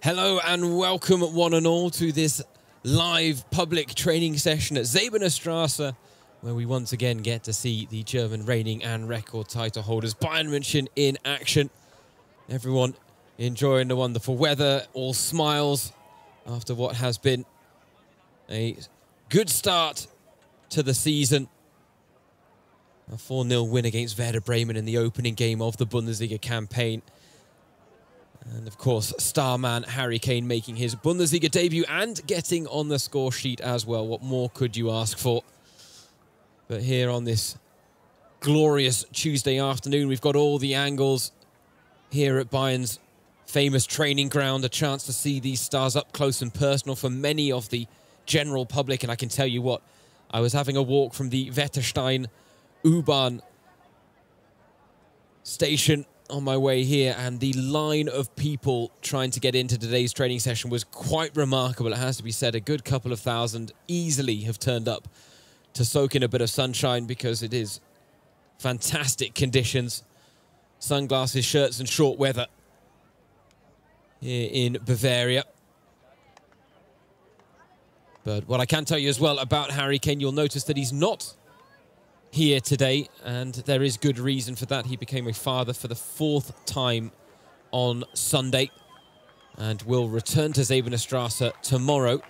Hello and welcome one and all to this live public training session at Straße, where we once again get to see the German reigning and record title holders Bayern München in action. Everyone enjoying the wonderful weather, all smiles after what has been a good start to the season. A 4-0 win against Werder Bremen in the opening game of the Bundesliga campaign. And of course, star man Harry Kane making his Bundesliga debut and getting on the score sheet as well. What more could you ask for? But here on this glorious Tuesday afternoon, we've got all the angles here at Bayern's famous training ground. A chance to see these stars up close and personal for many of the general public. And I can tell you what, I was having a walk from the Wetterstein U-Bahn station on my way here, and the line of people trying to get into today's training session was quite remarkable. It has to be said, a good couple of thousand easily have turned up to soak in a bit of sunshine because it is fantastic conditions. Sunglasses, shirts and short weather here in Bavaria. But what I can tell you as well about Harry Kane, you'll notice that he's not here today, and there is good reason for that. He became a father for the 4th time on Sunday and will return to Straße tomorrow.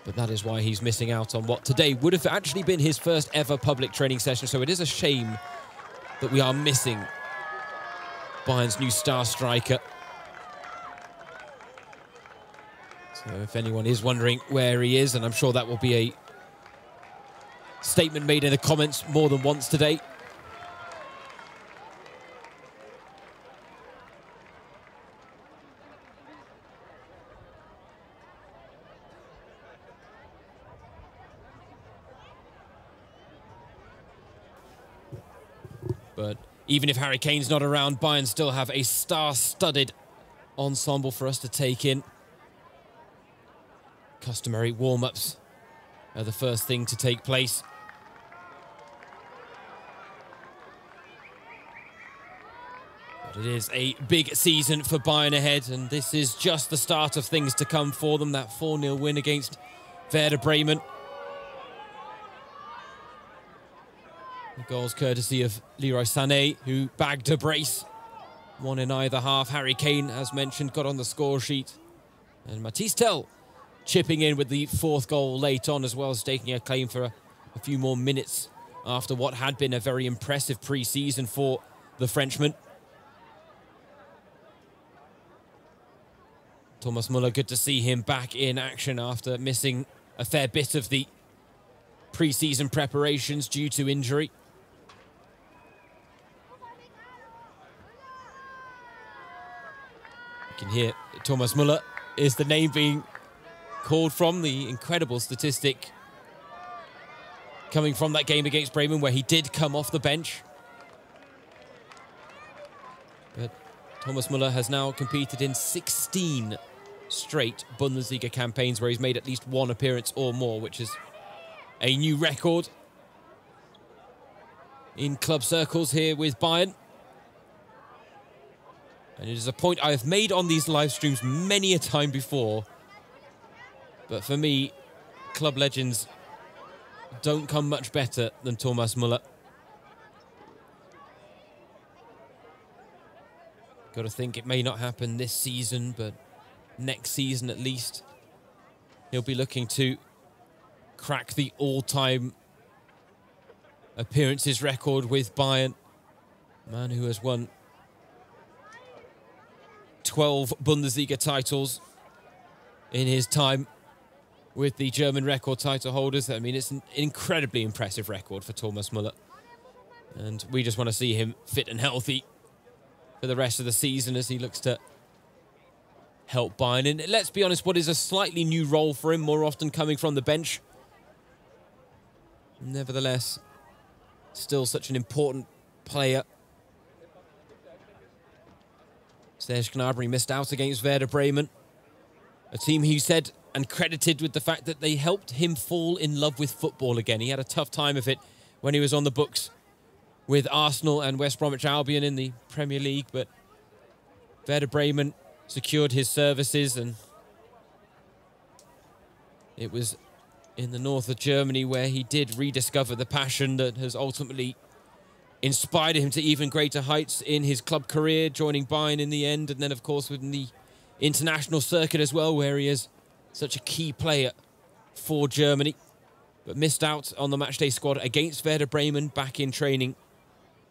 But that is why he's missing out on what today would have actually been his first ever public training session. So it is a shame that we are missing Bayern's new star striker. So if anyone is wondering where he is, and I'm sure that will be a statement made in the comments more than once today. But even if Harry Kane's not around, Bayern still have a star-studded ensemble for us to take in. Customary warm-ups are the first thing to take place. It is a big season for Bayern ahead, and this is just the start of things to come for them. That 4-0 win against Werder Bremen. The goals courtesy of Leroy Sané, who bagged a brace. One in either half. Harry Kane, as mentioned, got on the score sheet. And Matthijs Tel chipping in with the 4th goal late on, as well as staking a claim for a few more minutes after what had been a very impressive pre-season for the Frenchman. Thomas Müller, good to see him back in action after missing a fair bit of the pre-season preparations due to injury. You can hear Thomas Müller is the name being called from. The incredible statistic coming from that game against Bremen, where he did come off the bench. But Thomas Müller has now competed in 16 straight Bundesliga campaigns where he's made at least one appearance or more, which is a new record in club circles here with Bayern. And it is a point I've made on these live streams many a time before. But for me, club legends don't come much better than Thomas Müller. Got to think it may not happen this season, but next season at least, he'll be looking to crack the all-time appearances record with Bayern. Man who has won 12 Bundesliga titles in his time with the German record title holders. I mean, it's an incredibly impressive record for Thomas Müller. And we just want to see him fit and healthy for the rest of the season as he looks to help Bayern. And let's be honest, what is a slightly new role for him, more often coming from the bench. Nevertheless, still such an important player. Serge Gnabry missed out against Werder Bremen, a team he said and credited with the fact that they helped him fall in love with football again. He had a tough time of it when he was on the books with Arsenal and West Bromwich Albion in the Premier League, but Werder Bremen secured his services, and it was in the north of Germany where he did rediscover the passion that has ultimately inspired him to even greater heights in his club career, joining Bayern in the end, and then, of course, within the international circuit as well, where he is such a key player for Germany, but missed out on the matchday squad against Werder Bremen back in training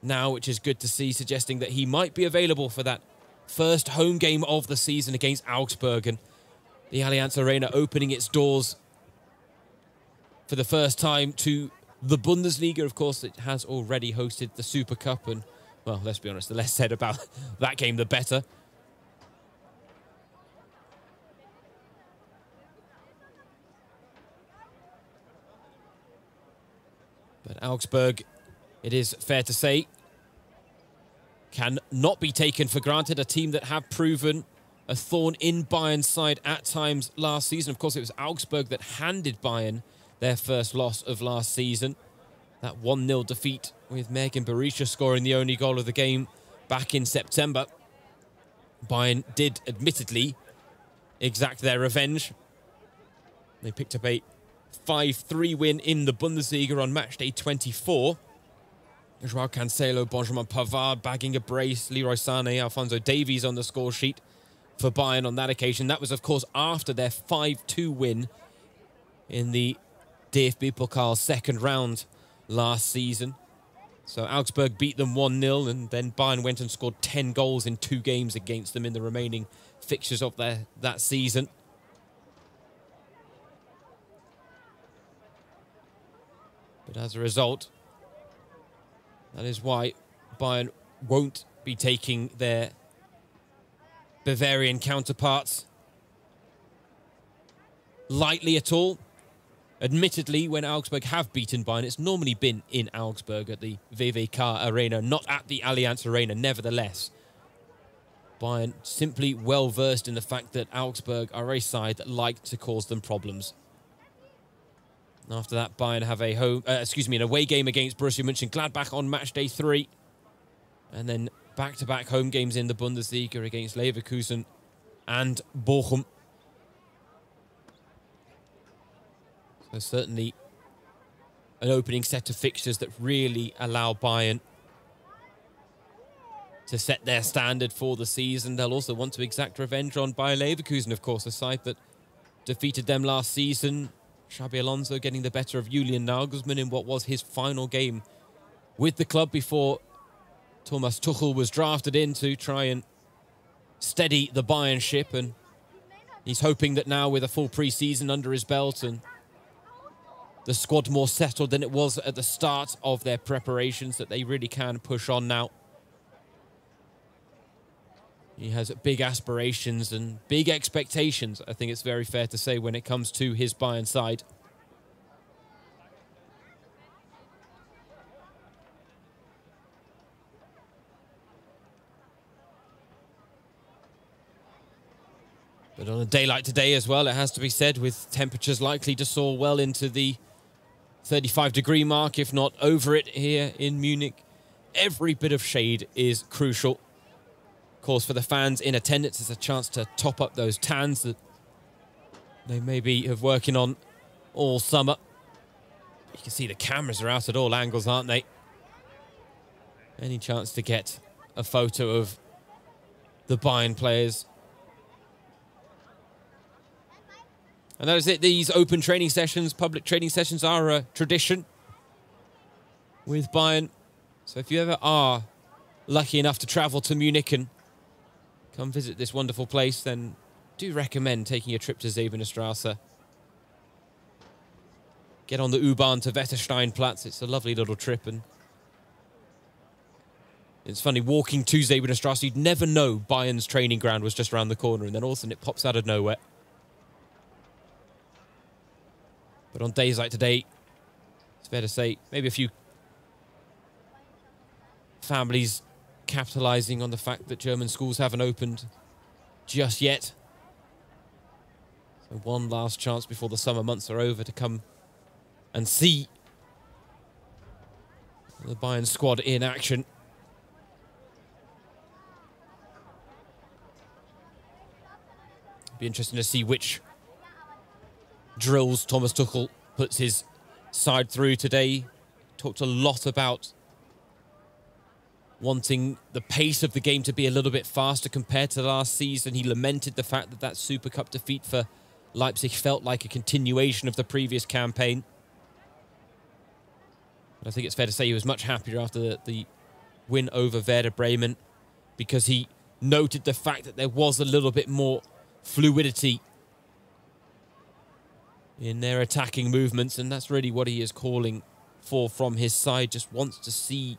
now, which is good to see, suggesting that he might be available for that first home game of the season against Augsburg, and the Allianz Arena opening its doors for the first time to the Bundesliga. Of course, it has already hosted the Super Cup, and, well, let's be honest, the less said about that game, the better. But Augsburg, it is fair to say, can not be taken for granted. A team that have proven a thorn in Bayern's side at times last season. Of course, it was Augsburg that handed Bayern their first loss of last season. That 1-0 defeat with Megan Berisha scoring the only goal of the game back in September. Bayern did admittedly exact their revenge. They picked up a 5-3 win in the Bundesliga on matchday 24. Joao Cancelo, Benjamin Pavard bagging a brace, Leroy Sané, Alphonso Davies on the score sheet for Bayern on that occasion. That was, of course, after their 5-2 win in the DFB Pokal second round last season. So Augsburg beat them 1-0, and then Bayern went and scored 10 goals in 2 games against them in the remaining fixtures of that season. But as a result, that is why Bayern won't be taking their Bavarian counterparts lightly at all. Admittedly, when Augsburg have beaten Bayern, it's normally been in Augsburg at the WWK Arena, not at the Allianz Arena. Nevertheless, Bayern simply well versed in the fact that Augsburg are a side that like to cause them problems. After that, Bayern have an away game against Borussia Mönchengladbach on match day 3. And then back-to-back home games in the Bundesliga against Leverkusen and Bochum. So certainly an opening set of fixtures that really allow Bayern to set their standard for the season. They'll also want to exact revenge on Bayer Leverkusen, of course, a side that defeated them last season. Xabi Alonso getting the better of Julian Nagelsmann in what was his final game with the club before Thomas Tuchel was drafted in to try and steady the Bayern ship. And he's hoping that now, with a full pre-season under his belt and the squad more settled than it was at the start of their preparations, that they really can push on now. He has big aspirations and big expectations, I think it's very fair to say, when it comes to his Bayern side. But on a day like today as well, it has to be said, with temperatures likely to soar well into the 35-degree mark, if not over it here in Munich, every bit of shade is crucial. Of course, for the fans in attendance, it's a chance to top up those tans that they maybe have working on all summer. You can see the cameras are out at all angles, aren't they? Any chance to get a photo of the Bayern players. And that is it. These open training sessions, public training sessions, are a tradition with Bayern. So if you ever are lucky enough to travel to Munich and come visit this wonderful place, then do recommend taking a trip to Zebenerstrasse. Get on the U-Bahn to Wettersteinplatz. It's a lovely little trip, and it's funny, walking to Zebenerstrasse, you'd never know Bayern's training ground was just around the corner, and then all of a sudden it pops out of nowhere. But on days like today, it's fair to say, maybe a few families capitalising on the fact that German schools haven't opened just yet. So one last chance before the summer months are over to come and see the Bayern squad in action. Be interesting to see which drills Thomas Tuchel puts his side through today. Talked a lot about wanting the pace of the game to be a little bit faster compared to last season. He lamented the fact that that Super Cup defeat for Leipzig felt like a continuation of the previous campaign. But I think it's fair to say he was much happier after the win over Werder Bremen, because he noted the fact that there was a little bit more fluidity in their attacking movements, and that's really what he is calling for from his side. Just wants to see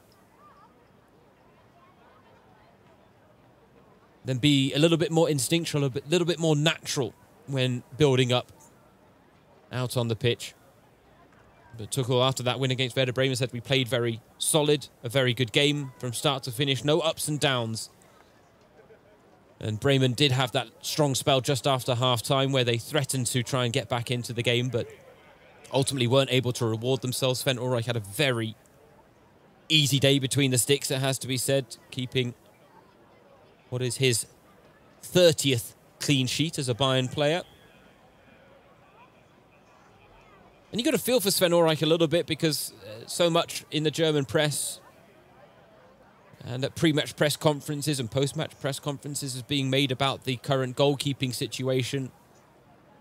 them be a little bit more instinctual, a little bit more natural when building up out on the pitch. But Tuchel, after that win against Werder Bremen, said we played very solid, a very good game from start to finish, no ups and downs. And Bremen did have that strong spell just after half-time where they threatened to try and get back into the game, but ultimately weren't able to reward themselves. Sven Ulreich had a very easy day between the sticks, it has to be said, keeping what is his 30th clean sheet as a Bayern player. And you got to feel for Sven Ulreich a little bit, because so much in the German press and at pre-match press conferences and post-match press conferences is being made about the current goalkeeping situation.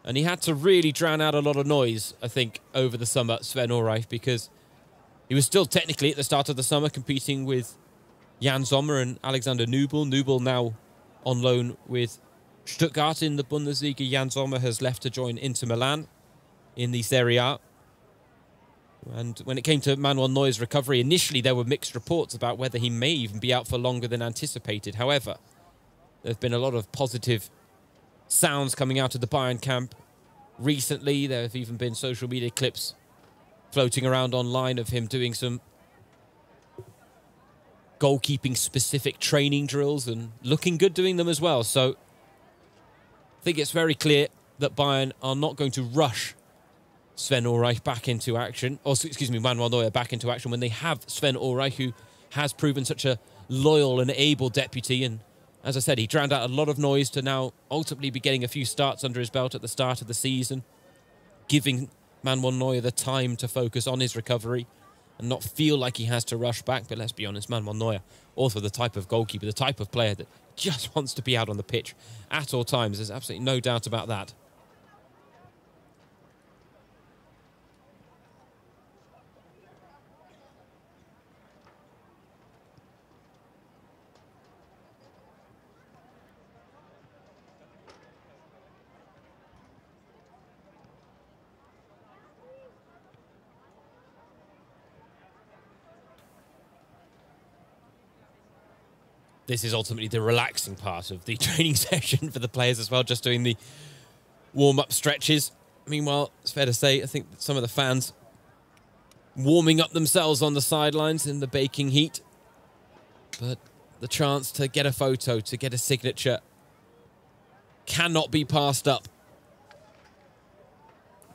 And he had to really drown out a lot of noise, I think, over the summer, Sven Ulreich, because he was still technically at the start of the summer competing with Jan Sommer and Alexander Nübel. Nübel now on loan with Stuttgart in the Bundesliga. Jan Sommer has left to join Inter Milan in the Serie A. And when it came to Manuel Neuer's recovery, initially there were mixed reports about whether he may even be out for longer than anticipated. However, there have been a lot of positive sounds coming out of the Bayern camp recently. There have even been social media clips floating around online of him doing some goalkeeping specific training drills and looking good doing them as well. So I think it's very clear that Bayern are not going to rush Sven Ulreich back into action, or excuse me, Manuel Neuer back into action when they have Sven Ulreich, who has proven such a loyal and able deputy. And as I said, he drowned out a lot of noise to now ultimately be getting a few starts under his belt at the start of the season, giving Manuel Neuer the time to focus on his recovery and not feel like he has to rush back. But let's be honest, Manuel Neuer, also the type of goalkeeper, the type of player that just wants to be out on the pitch at all times. There's absolutely no doubt about that. This is ultimately the relaxing part of the training session for the players as well, just doing the warm-up stretches. Meanwhile, it's fair to say, I think some of the fans warming up themselves on the sidelines in the baking heat. But the chance to get a photo, to get a signature, cannot be passed up.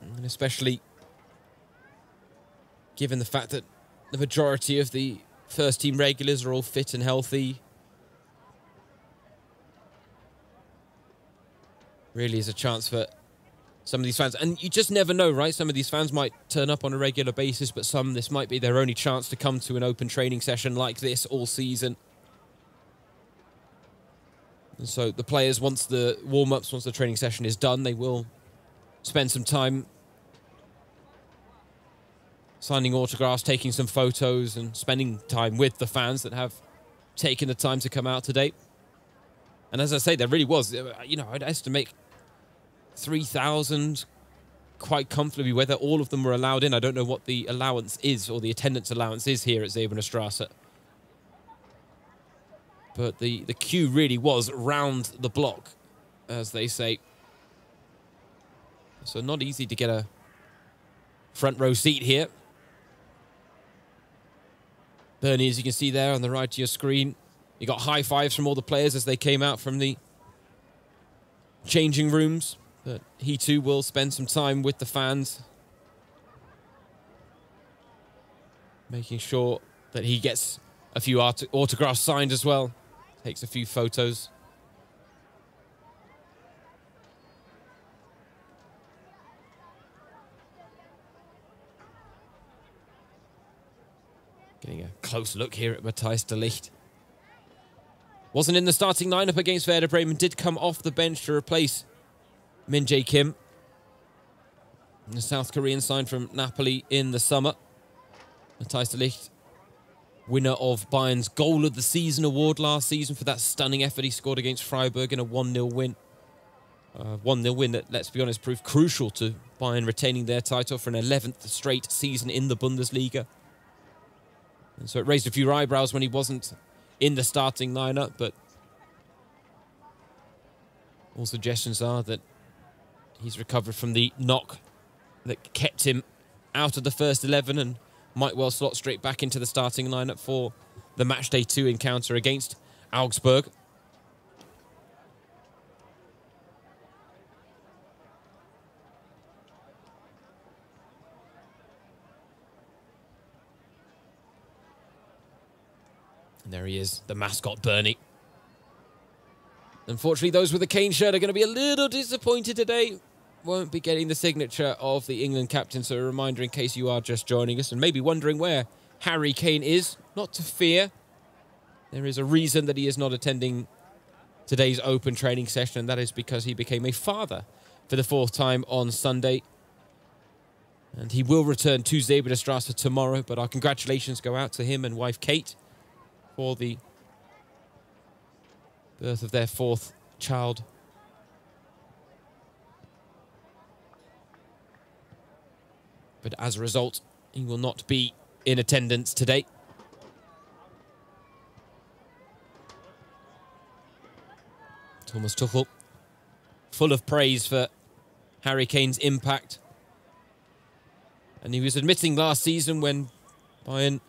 And especially given the fact that the majority of the first-team regulars are all fit and healthy. Really is a chance for some of these fans. And you just never know, right? Some of these fans might turn up on a regular basis, but some, this might be their only chance to come to an open training session like this all season. And so the players, once the warm-ups, once the training session is done, they will spend some time signing autographs, taking some photos, and spending time with the fans that have taken the time to come out today. And as I say, there really was, you know, I'd estimate 3,000 quite comfortably. Whether all of them were allowed in, I don't know what the allowance is, or the attendance allowance is here at Säbener Straße. But the queue really was round the block, as they say. So not easy to get a front row seat here. Bernie, as you can see there on the right of your screen, you got high fives from all the players as they came out from the changing rooms. But he too will spend some time with the fans, making sure that he gets a few autographs signed as well. Takes a few photos. Getting a close look here at Matthijs de Ligt. Wasn't in the starting lineup against Werder Bremen. Did come off the bench to replace Min Jae Kim. The South Korean signed from Napoli in the summer. Matthijs de Ligt, winner of Bayern's Goal of the Season award last season for that stunning effort he scored against Freiburg in a 1-0 win. 1-0 win that, let's be honest, proved crucial to Bayern retaining their title for an 11th straight season in the Bundesliga. And so it raised a few eyebrows when he wasn't in the starting lineup, but all suggestions are that he's recovered from the knock that kept him out of the first 11 and might well slot straight back into the starting lineup for the matchday 2 encounter against Augsburg. And there he is, the mascot Bernie. Unfortunately, those with the Kane shirt are going to be a little disappointed today. Won't be getting the signature of the England captain. So a reminder in case you are just joining us and maybe wondering where Harry Kane is. Not to fear. There is a reason that he is not attending today's open training session, and that is because he became a father for the 4th time on Sunday. And he will return to Zebenstrasse tomorrow, but our congratulations go out to him and wife Kate for the birth of their 4th child. But as a result, he will not be in attendance today. Thomas Tuchel, full of praise for Harry Kane's impact. And he was admitting last season when Bayern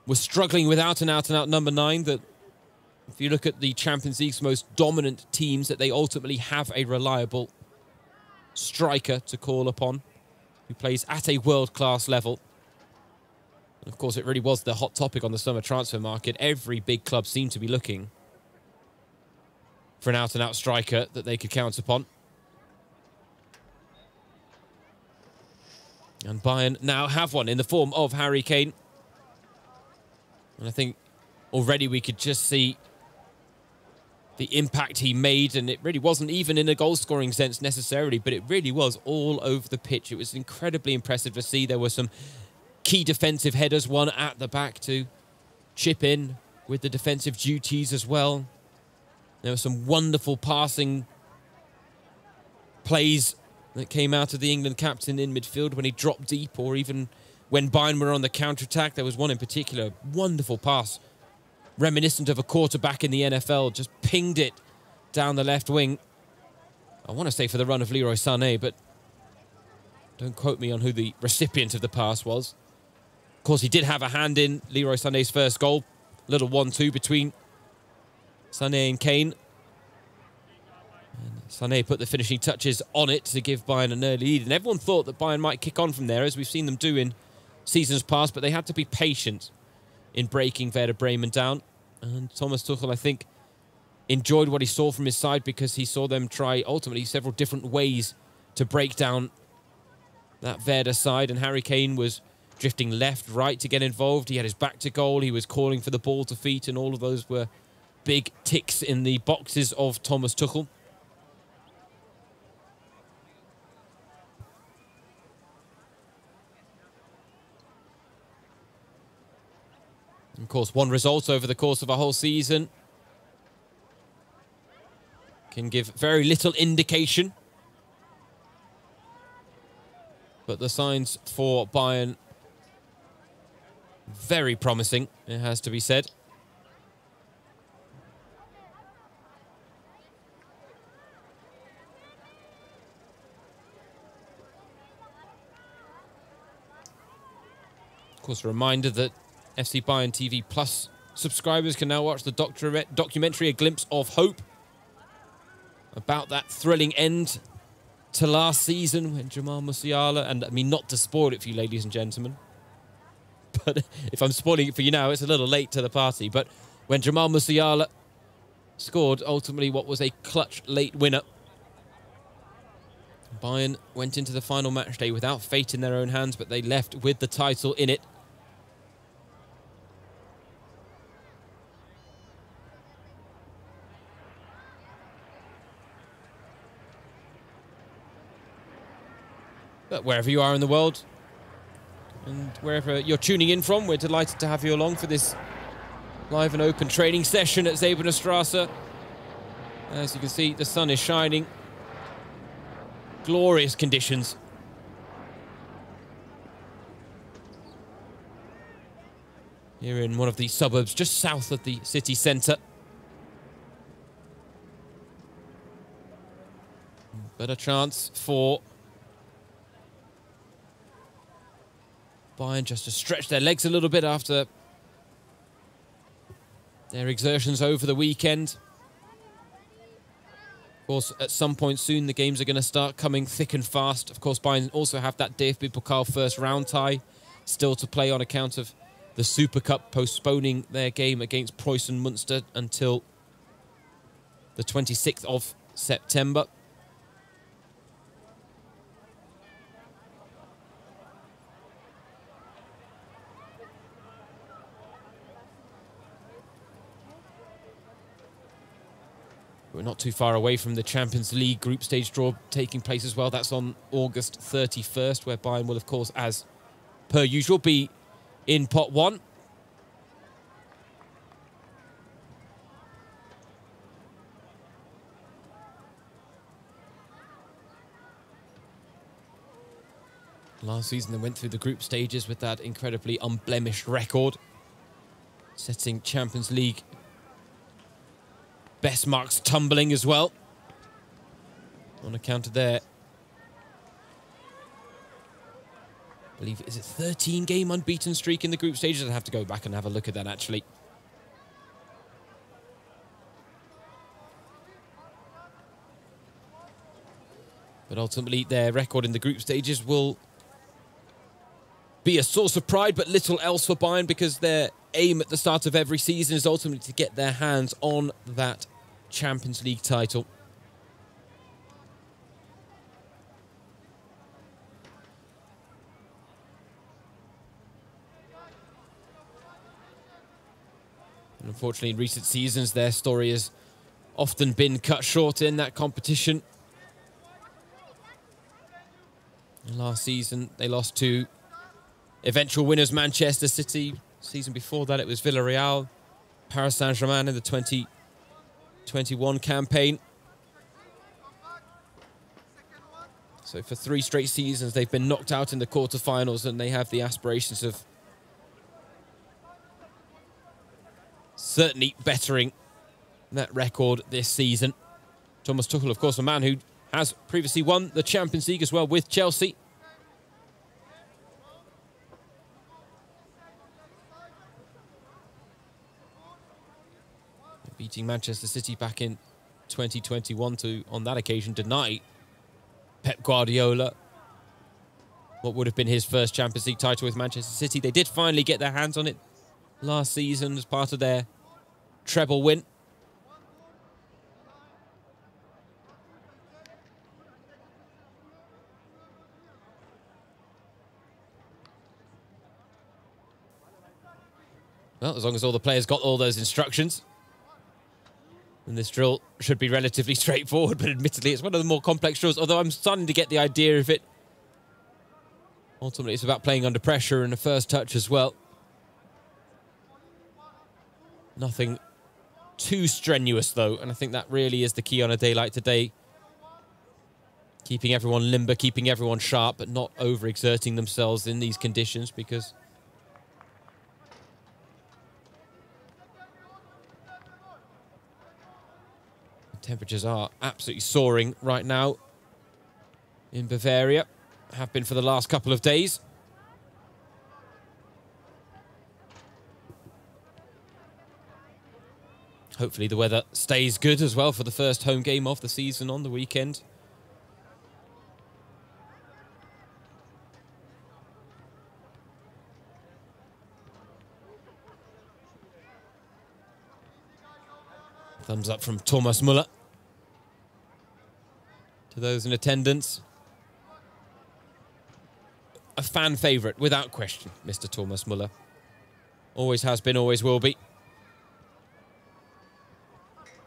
was struggling without an out-and-out number 9 that if you look at the Champions League's most dominant teams, that they ultimately have a reliable striker to call upon who plays at a world-class level. And of course, it really was the hot topic on the summer transfer market. Every big club seemed to be looking for an out-and-out striker that they could count upon. And Bayern now have one in the form of Harry Kane. And I think already we could just see the impact he made, and it really wasn't even in a goal-scoring sense necessarily, but it really was all over the pitch. It was incredibly impressive to see. There were some key defensive headers, one at the back to chip in with the defensive duties as well. There were some wonderful passing plays that came out of the England captain in midfield when he dropped deep, or even when Bayern were on the counter-attack. There was one in particular, wonderful pass, reminiscent of a quarterback in the NFL, just pinged it down the left wing. I want to say for the run of Leroy Sané, but don't quote me on who the recipient of the pass was. Of course, he did have a hand in Leroy Sané's first goal. Little 1-2 between Sané and Kane. And Sané put the finishing touches on it to give Bayern an early lead. And everyone thought that Bayern might kick on from there, as we've seen them do in seasons past, but they had to be patient in breaking Werder Bremen down. And Thomas Tuchel, I think, enjoyed what he saw from his side, because he saw them try ultimately several different ways to break down that Werder side. And Harry Kane was drifting left, right to get involved. He had his back to goal. He was calling for the ball to feet, and all of those were big ticks in the boxes of Thomas Tuchel. Of course, one result over the course of a whole season can give very little indication. But the signs for Bayern, very promising, it has to be said. Of course, a reminder that FC Bayern TV Plus subscribers can now watch the documentary A Glimpse of Hope, about that thrilling end to last season when Jamal Musiala, and I mean, not to spoil it for you, ladies and gentlemen, but if I'm spoiling it for you now, it's a little late to the party, but when Jamal Musiala scored ultimately what was a clutch late winner, Bayern went into the final match day without fate in their own hands, but they left with the title in it. But wherever you are in the world and wherever you're tuning in from, we're delighted to have you along for this live and open training session at Säbener Straße. As you can see, the sun is shining. Glorious conditions. Here in one of the suburbs just south of the city centre. But a chance for Bayern just to stretch their legs a little bit after their exertions over the weekend. Of course, at some point soon, the games are going to start coming thick and fast. Of course, Bayern also have that DFB Pokal first round tie still to play on account of the Super Cup postponing their game against Preußen Münster until the 26th of September. We're not too far away from the Champions League group stage draw taking place as well. That's on August 31st, where Bayern will, of course, as per usual, be in pot 1. Last season, they went through the group stages with that incredibly unblemished record, setting Champions League best marks tumbling as well on account of their, I believe, is it 13-game unbeaten streak in the group stages? I'd have to go back and have a look at that, actually. But ultimately, their record in the group stages will be a source of pride, but little else for Bayern, because their aim at the start of every season is ultimately to get their hands on that Champions League title. And unfortunately, in recent seasons, their story has often been cut short in that competition. And last season, they lost to eventual winners Manchester City. Season before that, it was Villarreal, Paris Saint-Germain in the 2021 campaign. So for 3 straight seasons, they've been knocked out in the quarterfinals, and they have the aspirations of certainly bettering that record this season. Thomas Tuchel, of course, a man who has previously won the Champions League as well with Chelsea. Beating Manchester City back in 2021 to, on that occasion, deny Pep Guardiola what would have been his first Champions League title with Manchester City. They did finally get their hands on it last season as part of their treble win. Well, as long as all the players got all those instructions, and this drill should be relatively straightforward, but admittedly it's one of the more complex drills, although I'm starting to get the idea of it. Ultimately, it's about playing under pressure and the first touch as well. Nothing too strenuous, though, and I think that really is the key on a day like today. Keeping everyone limber, keeping everyone sharp, but not overexerting themselves in these conditions, because temperatures are absolutely soaring right now in Bavaria. Have been for the last couple of days. Hopefully the weather stays good as well for the first home game of the season on the weekend. Thumbs up from Thomas Müller to those in attendance. A fan favourite, without question, Mr. Thomas Müller. Always has been, always will be.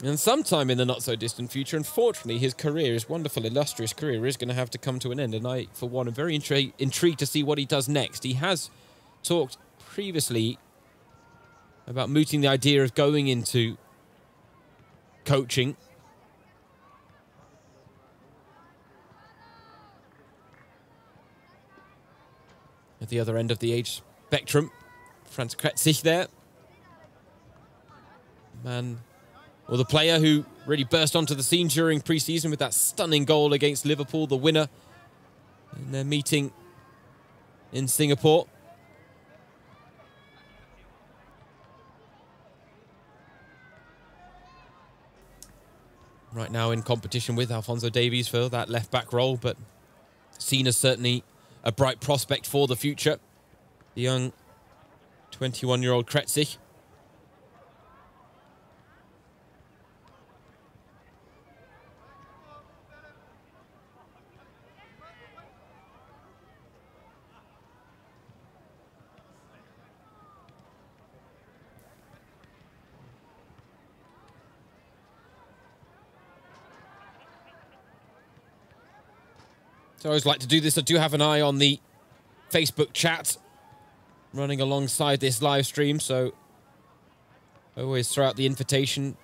And sometime in the not-so-distant future, unfortunately, his career, his wonderful, illustrious career, is going to have to come to an end. And I, for one, am very intrigued to see what he does next. He has talked previously about mooting the idea of going into coaching. At the other end of the age spectrum, Franz Kretzig there. Man, well, the player who really burst onto the scene during pre-season with that stunning goal against Liverpool, the winner in their meeting in Singapore. Right now in competition with Alphonso Davies for that left-back role, but seen as certainly a bright prospect for the future. The young 21-year-old Kretzig. So I always like to do this. I do have an eye on the Facebook chat running alongside this live stream, so I always throw out the invitation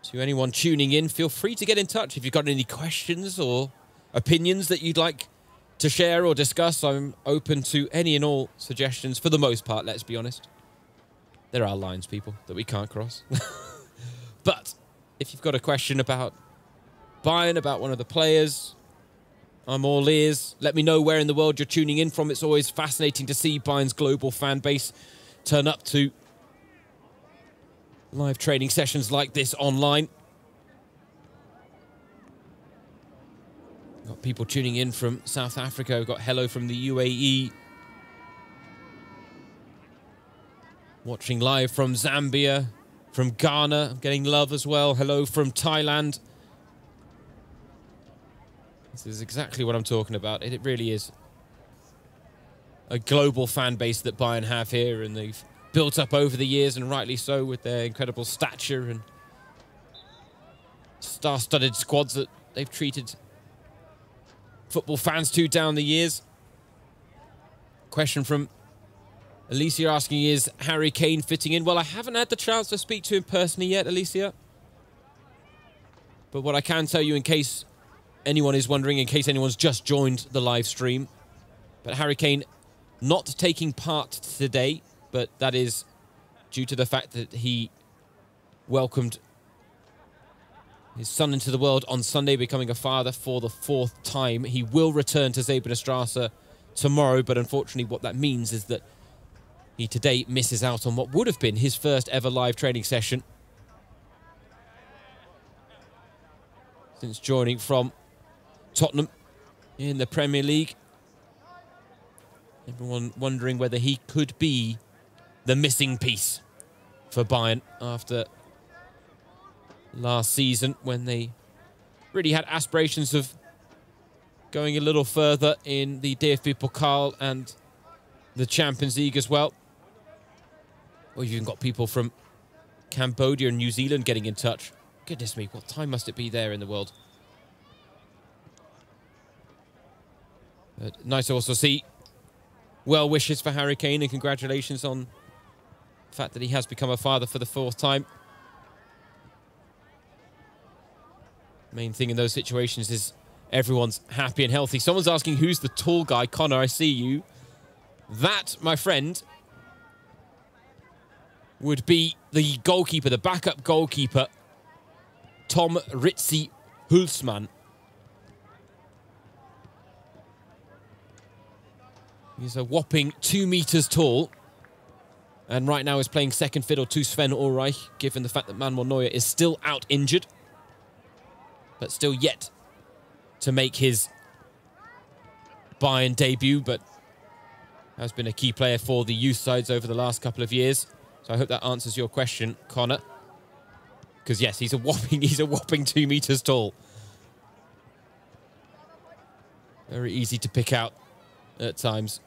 to anyone tuning in. Feel free to get in touch if you've got any questions or opinions that you'd like to share or discuss. I'm open to any and all suggestions for the most part, let's be honest. There are lines, people, that we can't cross. But if you've got a question about Bayern, about one of the players, I'm all ears. Let me know where in the world you're tuning in from. It's always fascinating to see Bayern's global fan base turn up to live training sessions like this online. Got people tuning in from South Africa. We've got hello from the UAE. Watching live from Zambia, from Ghana. I'm getting love as well. Hello from Thailand. This is exactly what I'm talking about. It really is a global fan base that Bayern have here, and they've built up over the years, and rightly so, with their incredible stature and star-studded squads that they've treated football fans to down the years. Question from Alicia asking, is Harry Kane fitting in? Well, I haven't had the chance to speak to him personally yet, Alicia. But what I can tell you, in case anyone is wondering, in case anyone's just joined the live stream, but Harry Kane not taking part today, but that is due to the fact that he welcomed his son into the world on Sunday, becoming a father for the 4th time. He will return to Zebener tomorrow, but unfortunately what that means is that he today misses out on what would have been his first ever live training session since joining from Tottenham in the Premier League. Everyone wondering whether he could be the missing piece for Bayern after last season, when they really had aspirations of going a little further in the DFB Pokal and the Champions League as well. Or you've even got people from Cambodia and New Zealand getting in touch. Goodness me, what time must it be there in the world? But nice to also see well wishes for Harry Kane, and congratulations on the fact that he has become a father for the 4th time. Main thing in those situations is everyone's happy and healthy. Someone's asking, who's the tall guy? Connor, I see you. That, my friend, would be the goalkeeper, the backup goalkeeper, Tom Ritzy Hulsmann. He's a whopping 2 meters tall, and right now is playing second fiddle to Sven Ulreich, given the fact that Manuel Neuer is still out injured, but still yet to make his Bayern debut, but has been a key player for the youth sides over the last couple of years. So I hope that answers your question, Connor. Because yes, he's a whopping 2 meters tall. Very easy to pick out at times.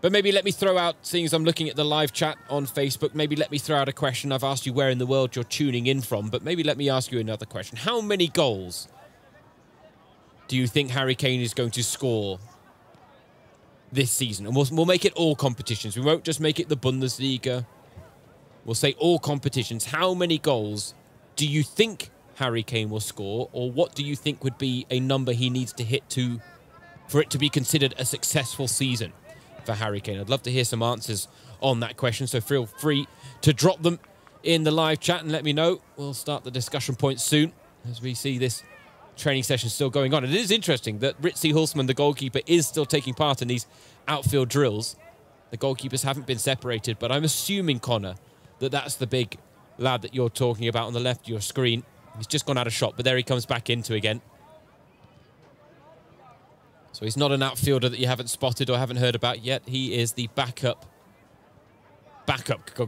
But maybe let me throw out, seeing as I'm looking at the live chat on Facebook, maybe let me throw out a question. I've asked you where in the world you're tuning in from, but maybe let me ask you another question. How many goals do you think Harry Kane is going to score this season? And we'll make it all competitions. We won't just make it the Bundesliga. We'll say all competitions. How many goals do you think Harry Kane will score, or what do you think would be a number he needs to hit for it to be considered a successful season for Harry Kane? I'd love to hear some answers on that question, so feel free to drop them in the live chat and let me know. We'll start the discussion point soon as we see this training session still going on. It is interesting that Ritzy Hulsmann, the goalkeeper, is still taking part in these outfield drills. The goalkeepers haven't been separated, but I'm assuming, Connor, that that's the big lad that you're talking about on the left of your screen. He's just gone out of shot, but there he comes back into again. So he's not an outfielder that you haven't spotted or haven't heard about yet. He is the backup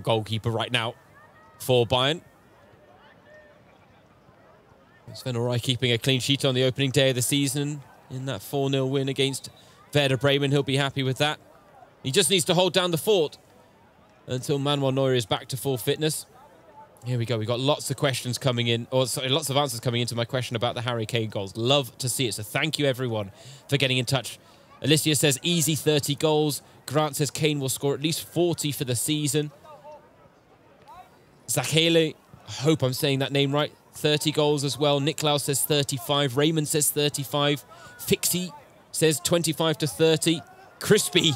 goalkeeper right now for Bayern. Sven Ulreich keeping a clean sheet on the opening day of the season in that 4-0 win against Werder Bremen. He'll be happy with that. He just needs to hold down the fort until Manuel Neuer is back to full fitness. Here we go. We've got lots of questions coming in, or sorry, lots of answers coming into my question about the Harry Kane goals. Love to see it. So thank you, everyone, for getting in touch. Alicia says easy 30 goals. Grant says Kane will score at least 40 for the season. Zachele, I hope I'm saying that name right, 30 goals as well. Niklaus says 35. Raymond says 35. Fixie says 25 to 30. Crispy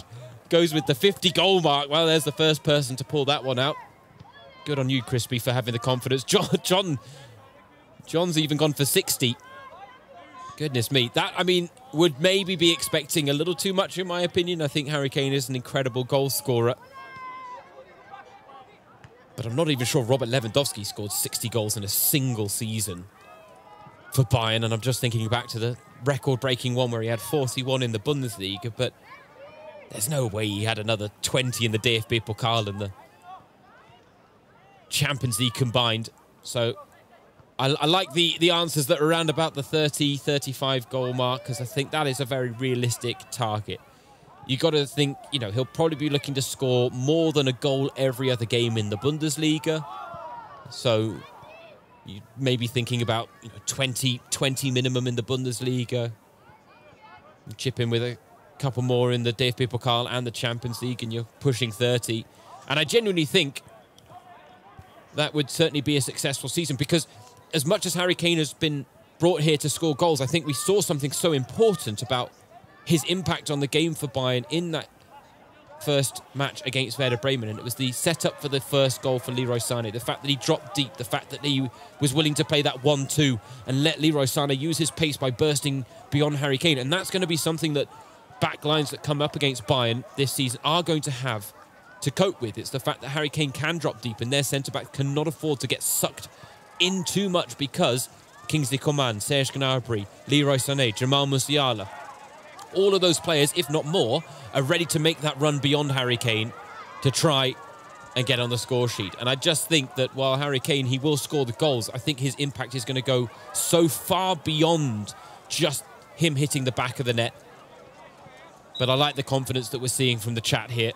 goes with the 50-goal mark. Well, there's the first person to pull that one out. Good on you, Crispy, for having the confidence. John's even gone for 60. Goodness me. That, I mean, would maybe be expecting a little too much, in my opinion. I think Harry Kane is an incredible goal scorer. But I'm not even sure Robert Lewandowski scored 60 goals in a single season for Bayern. And I'm just thinking back to the record-breaking one where he had 41 in the Bundesliga. But there's no way he had another 20 in the DFB Pokal and the Champions League combined. So I like the answers that are around about the 30, 35 goal mark, because I think that is a very realistic target. You got to think, you know, he'll probably be looking to score more than a goal every other game in the Bundesliga. So you may be thinking about, you know, 20 minimum in the Bundesliga. You chip in with a couple more in the DFB Pokal and the Champions League, and you're pushing 30. And I genuinely think that would certainly be a successful season, because as much as Harry Kane has been brought here to score goals, I think we saw something so important about his impact on the game for Bayern in that first match against Werder Bremen. And it was the setup for the first goal for Leroy Sané, the fact that he dropped deep, the fact that he was willing to play that 1-2 and let Leroy Sané use his pace by bursting beyond Harry Kane. And that's going to be something that backlines that come up against Bayern this season are going to have to cope with. It's the fact that Harry Kane can drop deep and their centre-back cannot afford to get sucked in too much, because Kingsley Coman, Serge Gnabry, Leroy Sané, Jamal Musiala, all of those players, if not more, are ready to make that run beyond Harry Kane to try and get on the score sheet. And I just think that while Harry Kane, he will score the goals, I think his impact is going to go so far beyond just him hitting the back of the net. But I like the confidence that we're seeing from the chat here.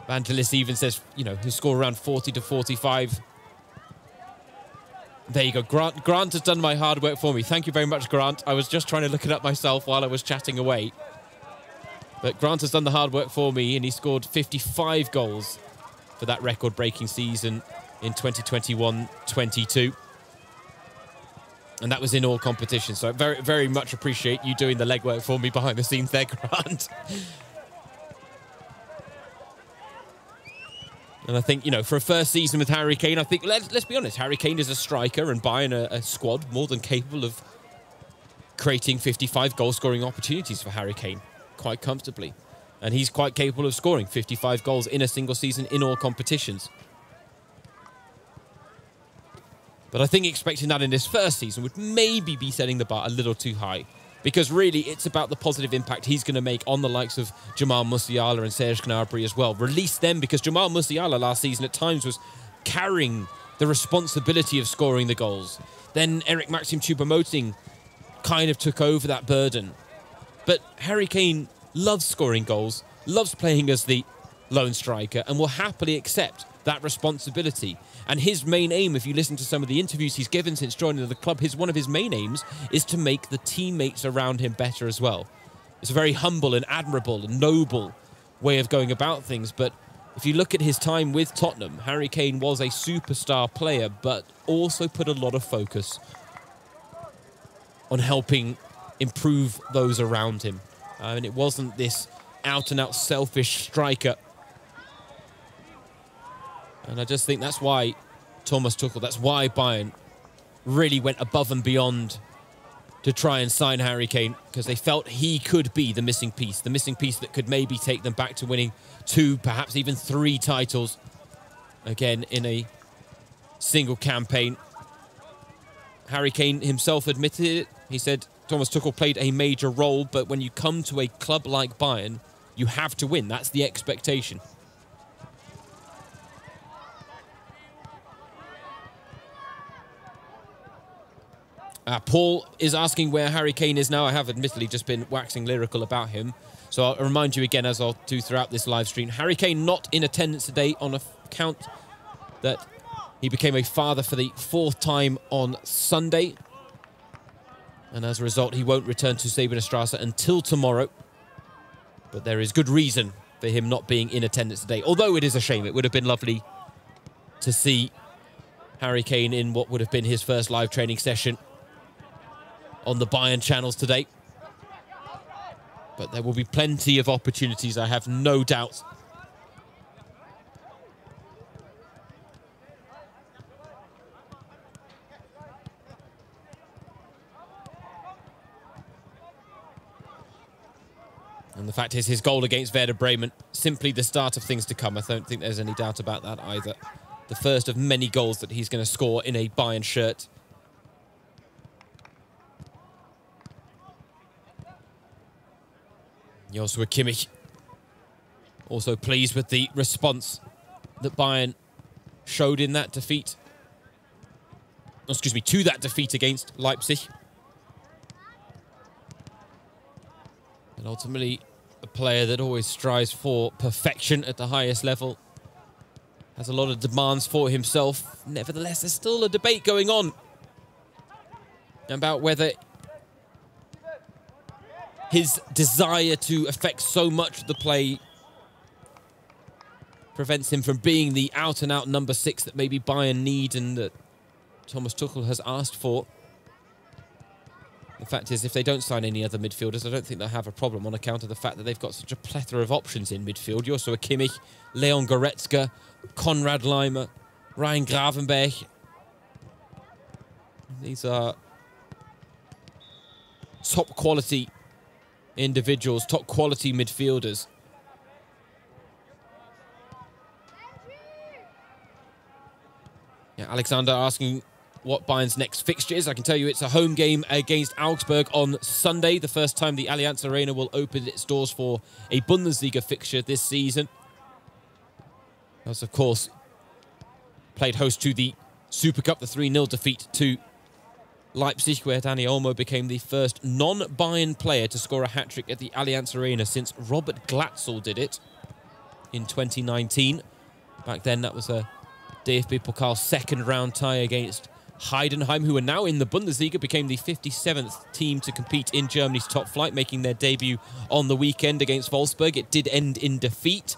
Vangelis even says, you know, he'll score around 40 to 45. There you go. Grant has done my hard work for me. Thank you very much, Grant. I was just trying to look it up myself while I was chatting away. But Grant has done the hard work for me, and he scored 55 goals for that record-breaking season in 2021-22. And that was in all competitions. So I very, very much appreciate you doing the legwork for me behind the scenes there, Grant. And I think, you know, for a first season with Harry Kane, I think, let's be honest, Harry Kane is a striker, and Bayern a squad more than capable of creating 55 goal-scoring opportunities for Harry Kane quite comfortably. And he's quite capable of scoring 55 goals in a single season in all competitions. But I think expecting that in this first season would maybe be setting the bar a little too high, because really it's about the positive impact he's going to make on the likes of Jamal Musiala and Serge Gnabry as well. Release them, because Jamal Musiala last season at times was carrying the responsibility of scoring the goals. Then Eric Maxim Choupo-Moting kind of took over that burden. But Harry Kane loves scoring goals, loves playing as the lone striker, and will happily accept that responsibility. And his main aim, if you listen to some of the interviews he's given since joining the club, one of his main aims is to make the teammates around him better as well. It's a very humble and admirable and noble way of going about things. But if you look at his time with Tottenham, Harry Kane was a superstar player, but also put a lot of focus on helping improve those around him. And it wasn't this out-and-out selfish striker. And I just think that's why Thomas Tuchel, that's why Bayern really went above and beyond to try and sign Harry Kane, because they felt he could be the missing piece that could maybe take them back to winning 2, perhaps even 3 titles again in a single campaign. Harry Kane himself admitted it. He said Thomas Tuchel played a major role, but when you come to a club like Bayern, you have to win. That's the expectation. Paul is asking where Harry Kane is now. I have admittedly just been waxing lyrical about him. So I'll remind you again, as I'll do throughout this live stream, Harry Kane not in attendance today on account that he became a father for the 4th time on Sunday. And as a result, he won't return to Säbener Straße until tomorrow. But there is good reason for him not being in attendance today. Although it is a shame. It would have been lovely to see Harry Kane in what would have been his first live training session on the Bayern channels today. But there will be plenty of opportunities, I have no doubt. And the fact is, his goal against Werder Bremen, simply the start of things to come. I don't think there's any doubt about that either. The first of many goals that he's going to score in a Bayern shirt. Joshua Kimmich also pleased with the response that Bayern showed in that defeat. Excuse me, to that defeat against Leipzig. And ultimately, a player that always strives for perfection at the highest level. Has a lot of demands for himself. Nevertheless, there's still a debate going on about whether his desire to affect so much of the play prevents him from being the out-and-out number 6 that maybe Bayern need and that Thomas Tuchel has asked for. The fact is, if they don't sign any other midfielders, I don't think they'll have a problem on account of the fact that they've got such a plethora of options in midfield. Joshua Kimmich, Leon Goretzka, Konrad Laimer, Ryan Gravenberch. These are top-quality individuals, top-quality midfielders. Yeah, Alexander asking what Bayern's next fixture is. I can tell you it's a home game against Augsburg on Sunday, the first time the Allianz Arena will open its doors for a Bundesliga fixture this season. That's, of course, played host to the Super Cup, the 3-0 defeat to Leipzig, where Dani Olmo became the first non-Bayern player to score a hat-trick at the Allianz Arena since Robert Glatzel did it in 2019. Back then, that was a DFB Pokal second-round tie against Heidenheim, who are now in the Bundesliga, became the 57th team to compete in Germany's top flight, making their debut on the weekend against Wolfsburg. It did end in defeat,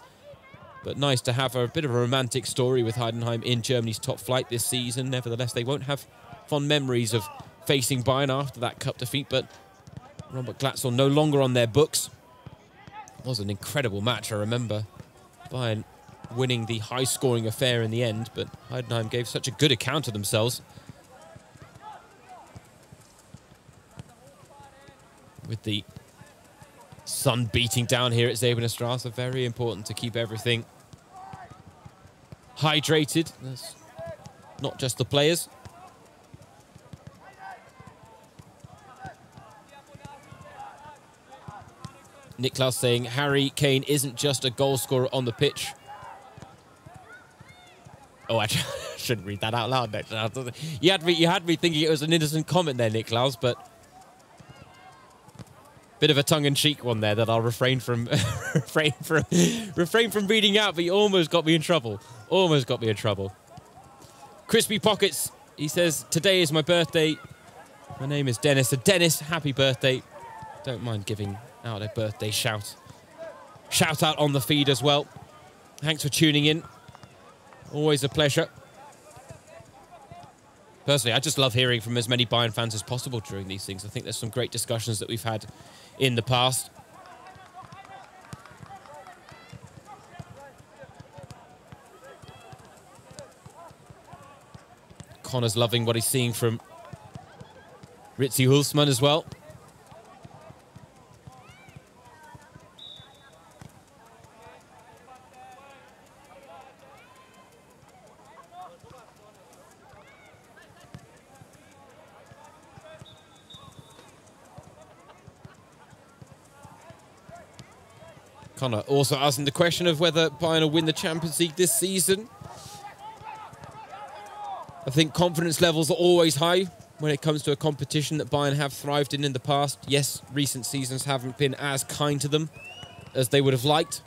but nice to have a bit of a romantic story with Heidenheim in Germany's top flight this season. Nevertheless, they won't have fond memories of facing Bayern after that cup defeat, but Robert Glatzel no longer on their books. It was an incredible match, I remember. Bayern winning the high-scoring affair in the end, but Heidenheim gave such a good account of themselves. With the sun beating down here at Säbener Straße, very important to keep everything hydrated. That's not just the players. Niklaus saying Harry Kane isn't just a goal scorer on the pitch. Oh, I shouldn't read that out loud. You had me thinking it was an innocent comment there, Niklaus, but Bit of a tongue-in-cheek one there that I'll refrain from refrain from reading out, but you almost got me in trouble. Almost got me in trouble. Crispy Pockets, he says, today is my birthday. My name is Dennis. So Dennis, happy birthday. Don't mind giving out a birthday shout. Shout out on the feed as well. Thanks for tuning in. Always a pleasure. Personally, I just love hearing from as many Bayern fans as possible during these things. I think there's some great discussions that we've had in the past. Connor's loving what he's seeing from Ritzy Hulsmann as well. Connor also asking the question of whether Bayern will win the Champions League this season. I think confidence levels are always high when it comes to a competition that Bayern have thrived in the past. Yes, recent seasons haven't been as kind to them as they would have liked.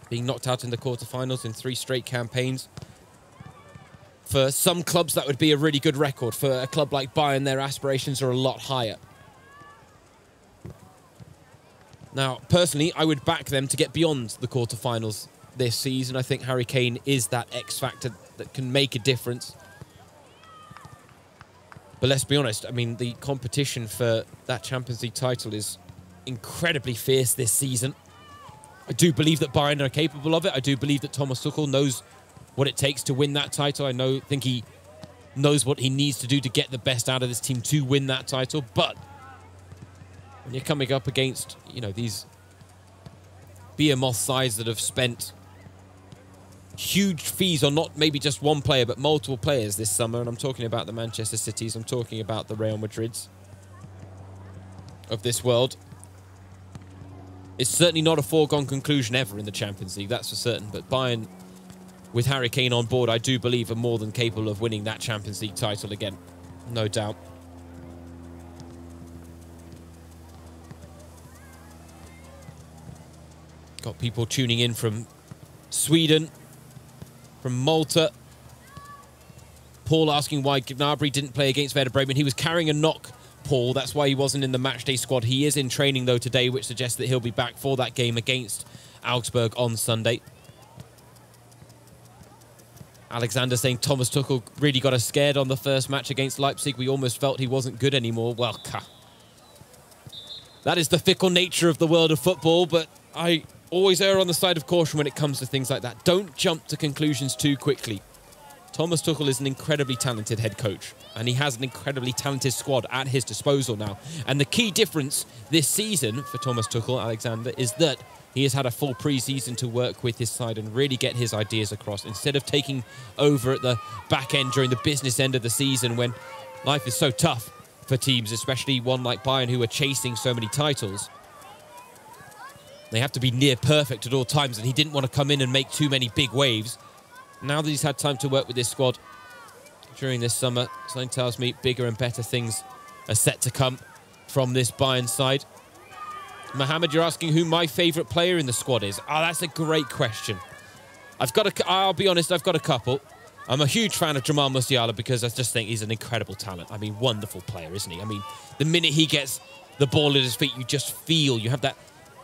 Being knocked out in the quarterfinals in 3 straight campaigns. For some clubs, that would be a really good record. For a club like Bayern, their aspirations are a lot higher. Now, personally, I would back them to get beyond the quarterfinals this season. I think Harry Kane is that X factor that can make a difference. But let's be honest, I mean, the competition for that Champions League title is incredibly fierce this season. I do believe that Bayern are capable of it. I do believe that Thomas Tuchel knows what it takes to win that title. I think he knows what he needs to do to get the best out of this team to win that title. But when you're coming up against, you know, these behemoth sides that have spent huge fees on not maybe just one player, but multiple players this summer, and I'm talking about the Manchester Cities, I'm talking about the Real Madrids of this world. It's certainly not a foregone conclusion ever in the Champions League, that's for certain. But Bayern, with Harry Kane on board, I do believe are more than capable of winning that Champions League title again. No doubt. Got people tuning in from Sweden, from Malta. Paul asking why Gnabry didn't play against Werder Bremen. He was carrying a knock, Paul. That's why he wasn't in the matchday squad. He is in training, though, today, which suggests that he'll be back for that game against Augsburg on Sunday. Alexander saying Thomas Tuchel really got us scared on the first match against Leipzig. We almost felt he wasn't good anymore. Well, that is the fickle nature of the world of football, but I always err on the side of caution when it comes to things like that. Don't jump to conclusions too quickly. Thomas Tuchel is an incredibly talented head coach, and he has an incredibly talented squad at his disposal now. And the key difference this season for Thomas Tuchel, Alexander, is that he has had a full pre-season to work with his side and really get his ideas across, instead of taking over at the back end during the business end of the season when life is so tough for teams, especially one like Bayern who are chasing so many titles. They have to be near perfect at all times, and he didn't want to come in and make too many big waves. Now that he's had time to work with this squad during this summer, something tells me bigger and better things are set to come from this Bayern side. Mohammed, you're asking who my favourite player in the squad is. Oh, that's a great question. I'll be honest, I've got a couple. I'm a huge fan of Jamal Musiala because I just think he's an incredible talent. I mean, wonderful player, isn't he? I mean, the minute he gets the ball at his feet, you just feel, you have that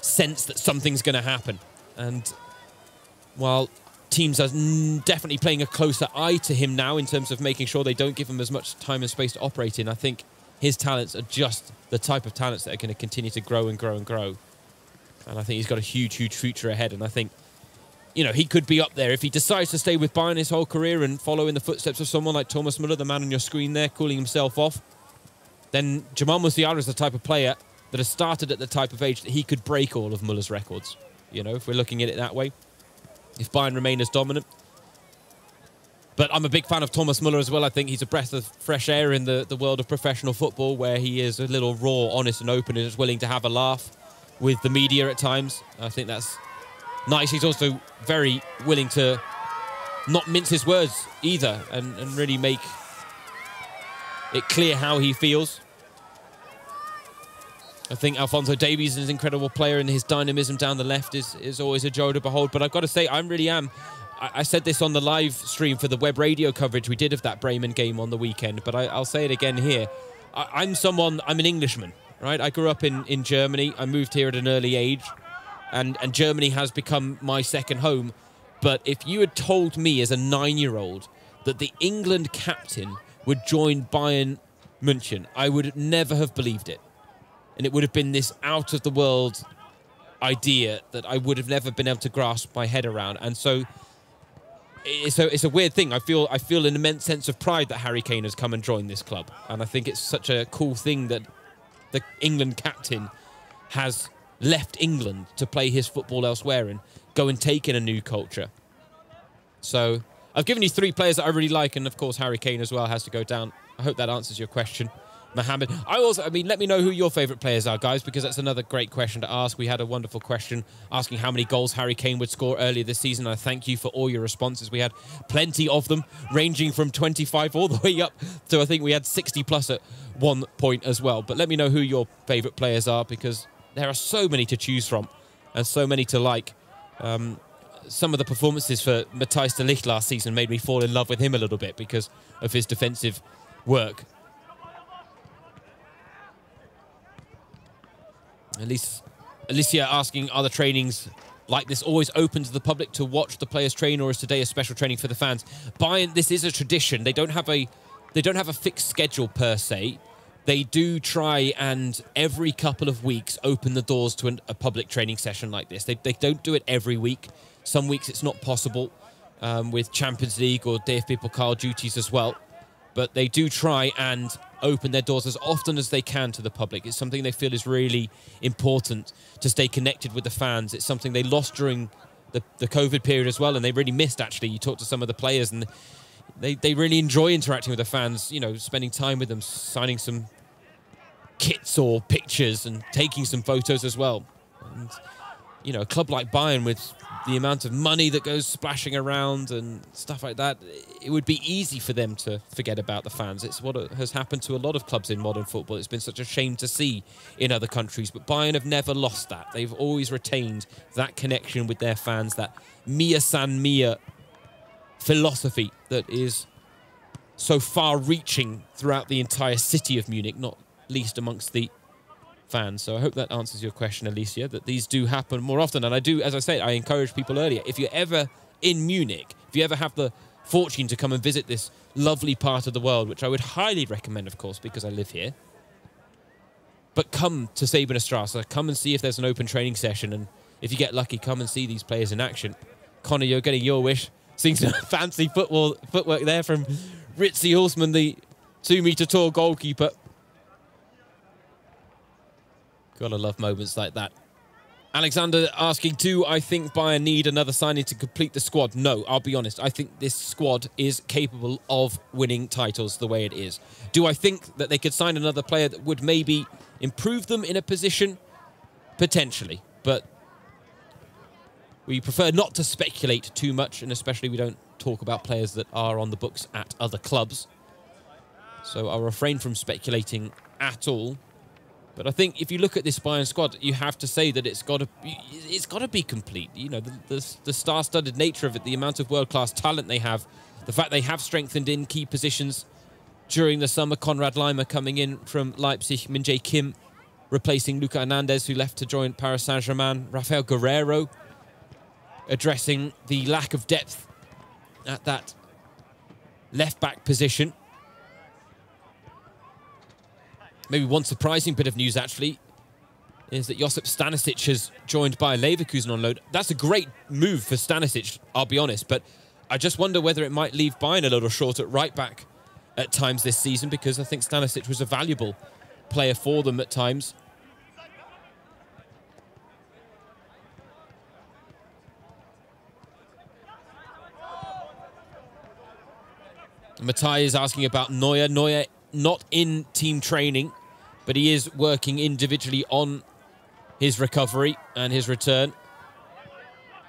sense that something's going to happen. And while teams are definitely playing a closer eye to him now in terms of making sure they don't give him as much time and space to operate in, I think his talents are just the type of talents that are going to continue to grow and grow and grow. And I think he's got a huge, huge future ahead. And I think, you know, he could be up there if he decides to stay with Bayern his whole career and follow in the footsteps of someone like Thomas Müller, the man on your screen there, cooling himself off. Then Jamal Musiala is the type of player that has started at the type of age that he could break all of Müller's records. You know, if we're looking at it that way. If Bayern remain as dominant. But I'm a big fan of Thomas Müller as well. I think he's a breath of fresh air in the world of professional football, where he is a little raw, honest and open, and is willing to have a laugh with the media at times. I think that's nice. He's also very willing to not mince his words either, and really make it clear how he feels. I think Alphonso Davies is an incredible player, and his dynamism down the left is always a joy to behold. But I've got to say, I said this on the live stream for the web radio coverage we did of that Bremen game on the weekend, but I'll say it again here. I'm an Englishman, right? I grew up in Germany. I moved here at an early age, and Germany has become my second home. But if you had told me as a 9-year-old that the England captain would join Bayern München, I would never have believed it. And it would have been this out-of-the-world idea that I would have never been able to grasp my head around. And so it's a weird thing. I feel an immense sense of pride that Harry Kane has come and joined this club. And I think it's such a cool thing that the England captain has left England to play his football elsewhere and go and take in a new culture. So I've given you 3 players that I really like, and of course Harry Kane as well has to go down. I hope that answers your question, Mohammed. I mean, let me know who your favourite players are, guys, because that's another great question to ask. We had a wonderful question asking how many goals Harry Kane would score earlier this season. I thank you for all your responses. We had plenty of them, ranging from 25 all the way up to, I think we had 60 plus at one point as well. But let me know who your favourite players are, because there are so many to choose from and so many to like. Some of the performances for Matthijs de Ligt last season made me fall in love with him a little bit because of his defensive work. Alicia asking, are the trainings like this always open to the public to watch the players train, or is today a special training for the fans? Bayern, this is a tradition. They don't have a fixed schedule per se. They do try and every couple of weeks open the doors to a public training session like this. They don't do it every week. Some weeks it's not possible with Champions League or DFB Pokal duties as well. But they do try and open their doors as often as they can to the public. It's something they feel is really important to stay connected with the fans. It's something they lost during the COVID period as well, and they really missed, actually. You talk to some of the players, and they really enjoy interacting with the fans, you know, spending time with them, signing some kits or pictures and taking some photos as well. And, you know, a club like Bayern, with the amount of money that goes splashing around and stuff like that, it would be easy for them to forget about the fans. It's what has happened to a lot of clubs in modern football. It's been such a shame to see in other countries, but Bayern have never lost that. They've always retained that connection with their fans, that Mia San Mia philosophy that is so far-reaching throughout the entire city of Munich, not least amongst the fans. So I hope that answers your question, Alicia, that these do happen more often. And I do, as I said, I encourage people earlier, if you're ever in Munich, if you ever have the fortune to come and visit this lovely part of the world, which I would highly recommend, of course, because I live here, but come to Säbener Straße, come and see if there's an open training session, and if you get lucky, come and see these players in action. Connor, you're getting your wish. Seeing some fancy footwork there from Ritzy Hulsmann, the 2-meter tall goalkeeper. Gotta love moments like that. Alexander asking, do I think Bayern need another signing to complete the squad? No, I'll be honest. I think this squad is capable of winning titles the way it is. Do I think that they could sign another player that would maybe improve them in a position? Potentially. But we prefer not to speculate too much, and especially we don't talk about players that are on the books at other clubs. So I'll refrain from speculating at all. But I think if you look at this Bayern squad, you have to say that it's got to be complete. You know, the star-studded nature of it, the amount of world-class talent they have, the fact they have strengthened in key positions during the summer. Konrad Laimer coming in from Leipzig, Min-Jae Kim replacing Luka Hernandez, who left to join Paris Saint-Germain. Rafael Guerreiro addressing the lack of depth at that left-back position. Maybe one surprising bit of news, actually, is that Josip Stanisic has joined Bayer Leverkusen on loan. That's a great move for Stanisic, I'll be honest, but I just wonder whether it might leave Bayern a little short at right-back at times this season, because I think Stanisic was a valuable player for them at times. Matthias is asking about Neuer. Neuer not in team training, but he is working individually on his recovery and his return.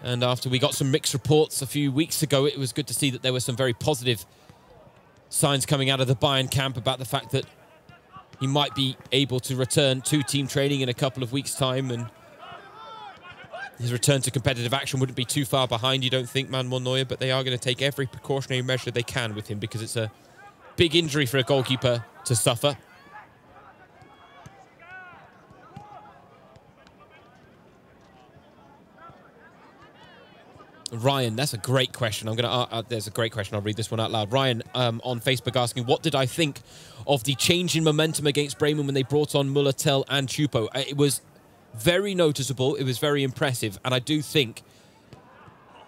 And after we got some mixed reports a few weeks ago, it was good to see that there were some very positive signs coming out of the Bayern camp about the fact that he might be able to return to team training in a couple of weeks' time, and his return to competitive action wouldn't be too far behind, you don't think, Manuel Neuer, but they are going to take every precautionary measure they can with him because it's a big injury for a goalkeeper to suffer. Ryan, that's a great question. There's a great question. I'll read this one out loud. Ryan on Facebook asking, what did I think of the change in momentum against Bremen when they brought on Muller, Tell and Choupo? It was very noticeable. It was very impressive. And I do think,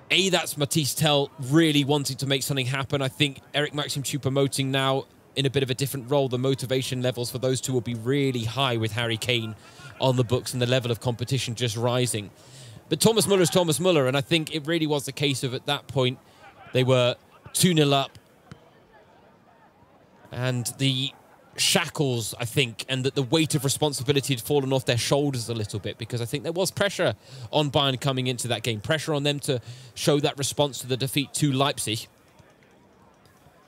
that's Matthijs Tell really wanting to make something happen. I think Eric Maxim Choupo-Moting now in a bit of a different role. The motivation levels for those two will be really high with Harry Kane on the books and the level of competition just rising. But Thomas Muller is Thomas Muller, and I think it really was the case of at that point they were 2-0 up. And the shackles, I think, and that the weight of responsibility had fallen off their shoulders a little bit, because I think there was pressure on Bayern coming into that game. Pressure on them to show that response to the defeat to Leipzig.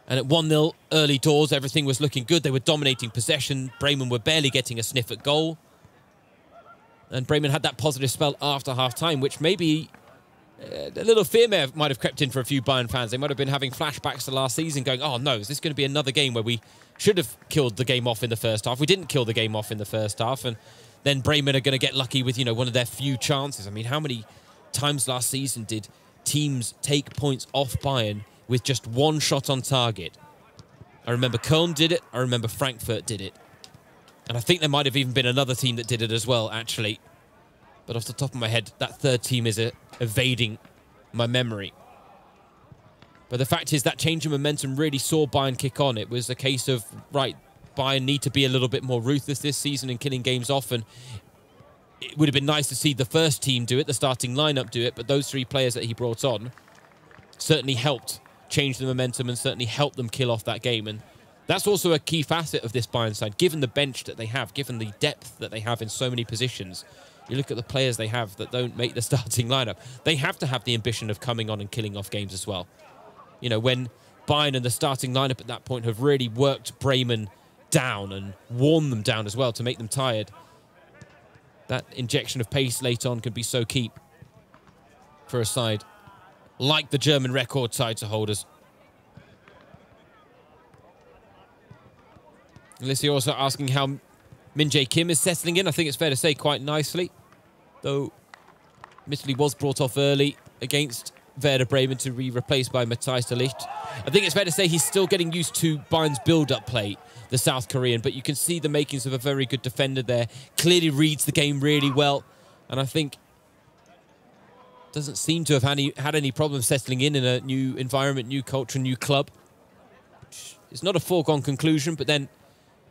And at 1-0 early doors, everything was looking good. They were dominating possession. Bremen were barely getting a sniff at goal. And Bremen had that positive spell after half-time, which maybe a little fear might have crept in for a few Bayern fans. They might have been having flashbacks to last season going, oh no, is this going to be another game where we should have killed the game off in the first half? We didn't kill the game off in the first half, and then Bremen are going to get lucky with, one of their few chances. I mean, how many times last season did teams take points off Bayern with just one shot on target? I remember Köln did it. I remember Frankfurt did it. And I think there might have even been another team that did it as well, actually. But off the top of my head, that third team is evading my memory. But the fact is that change in momentum really saw Bayern kick on. It was a case of, right, Bayern need to be a little bit more ruthless this season in killing games off. And it would have been nice to see the first team do it, the starting lineup do it. But those three players that he brought on certainly helped change the momentum and certainly helped them kill off that game. And that's also a key facet of this Bayern side, given the bench that they have, given the depth that they have in so many positions. You look at the players they have that don't make the starting lineup. They have to have the ambition of coming on and killing off games as well. When Bayern and the starting lineup at that point have really worked Bremen down and worn them down as well to make them tired, that injection of pace late on can be so key for a side like the German record title holders. Lissy also asking how Min-Jae Kim is settling in. I think it's fair to say quite nicely, though admittedly was brought off early against Werder Bremen to be replaced by Matthijs de Ligt. I think it's fair to say he's still getting used to Bayern's build-up play, the South Korean, but you can see the makings of a very good defender there. Clearly reads the game really well, and I think doesn't seem to have had any problems settling in a new environment, new culture, new club. It's not a foregone conclusion, but then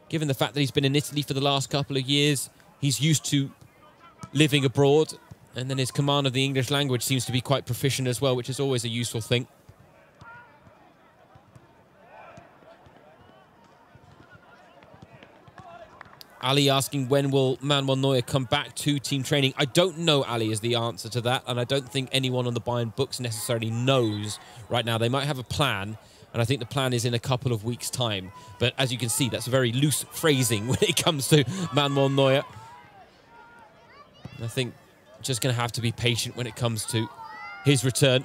given the fact that he's been in Italy for the last couple of years, he's used to living abroad, and then his command of the English language seems to be quite proficient as well, which is always a useful thing. Ali asking, when will Manuel Neuer come back to team training? I don't know, Ali, is the answer to that, and I don't think anyone on the Bayern books necessarily knows right now. They might have a plan, and I think the plan is in a couple of weeks' time. But as you can see, that's very loose phrasing when it comes to Manuel Neuer. I think just going to have to be patient when it comes to his return.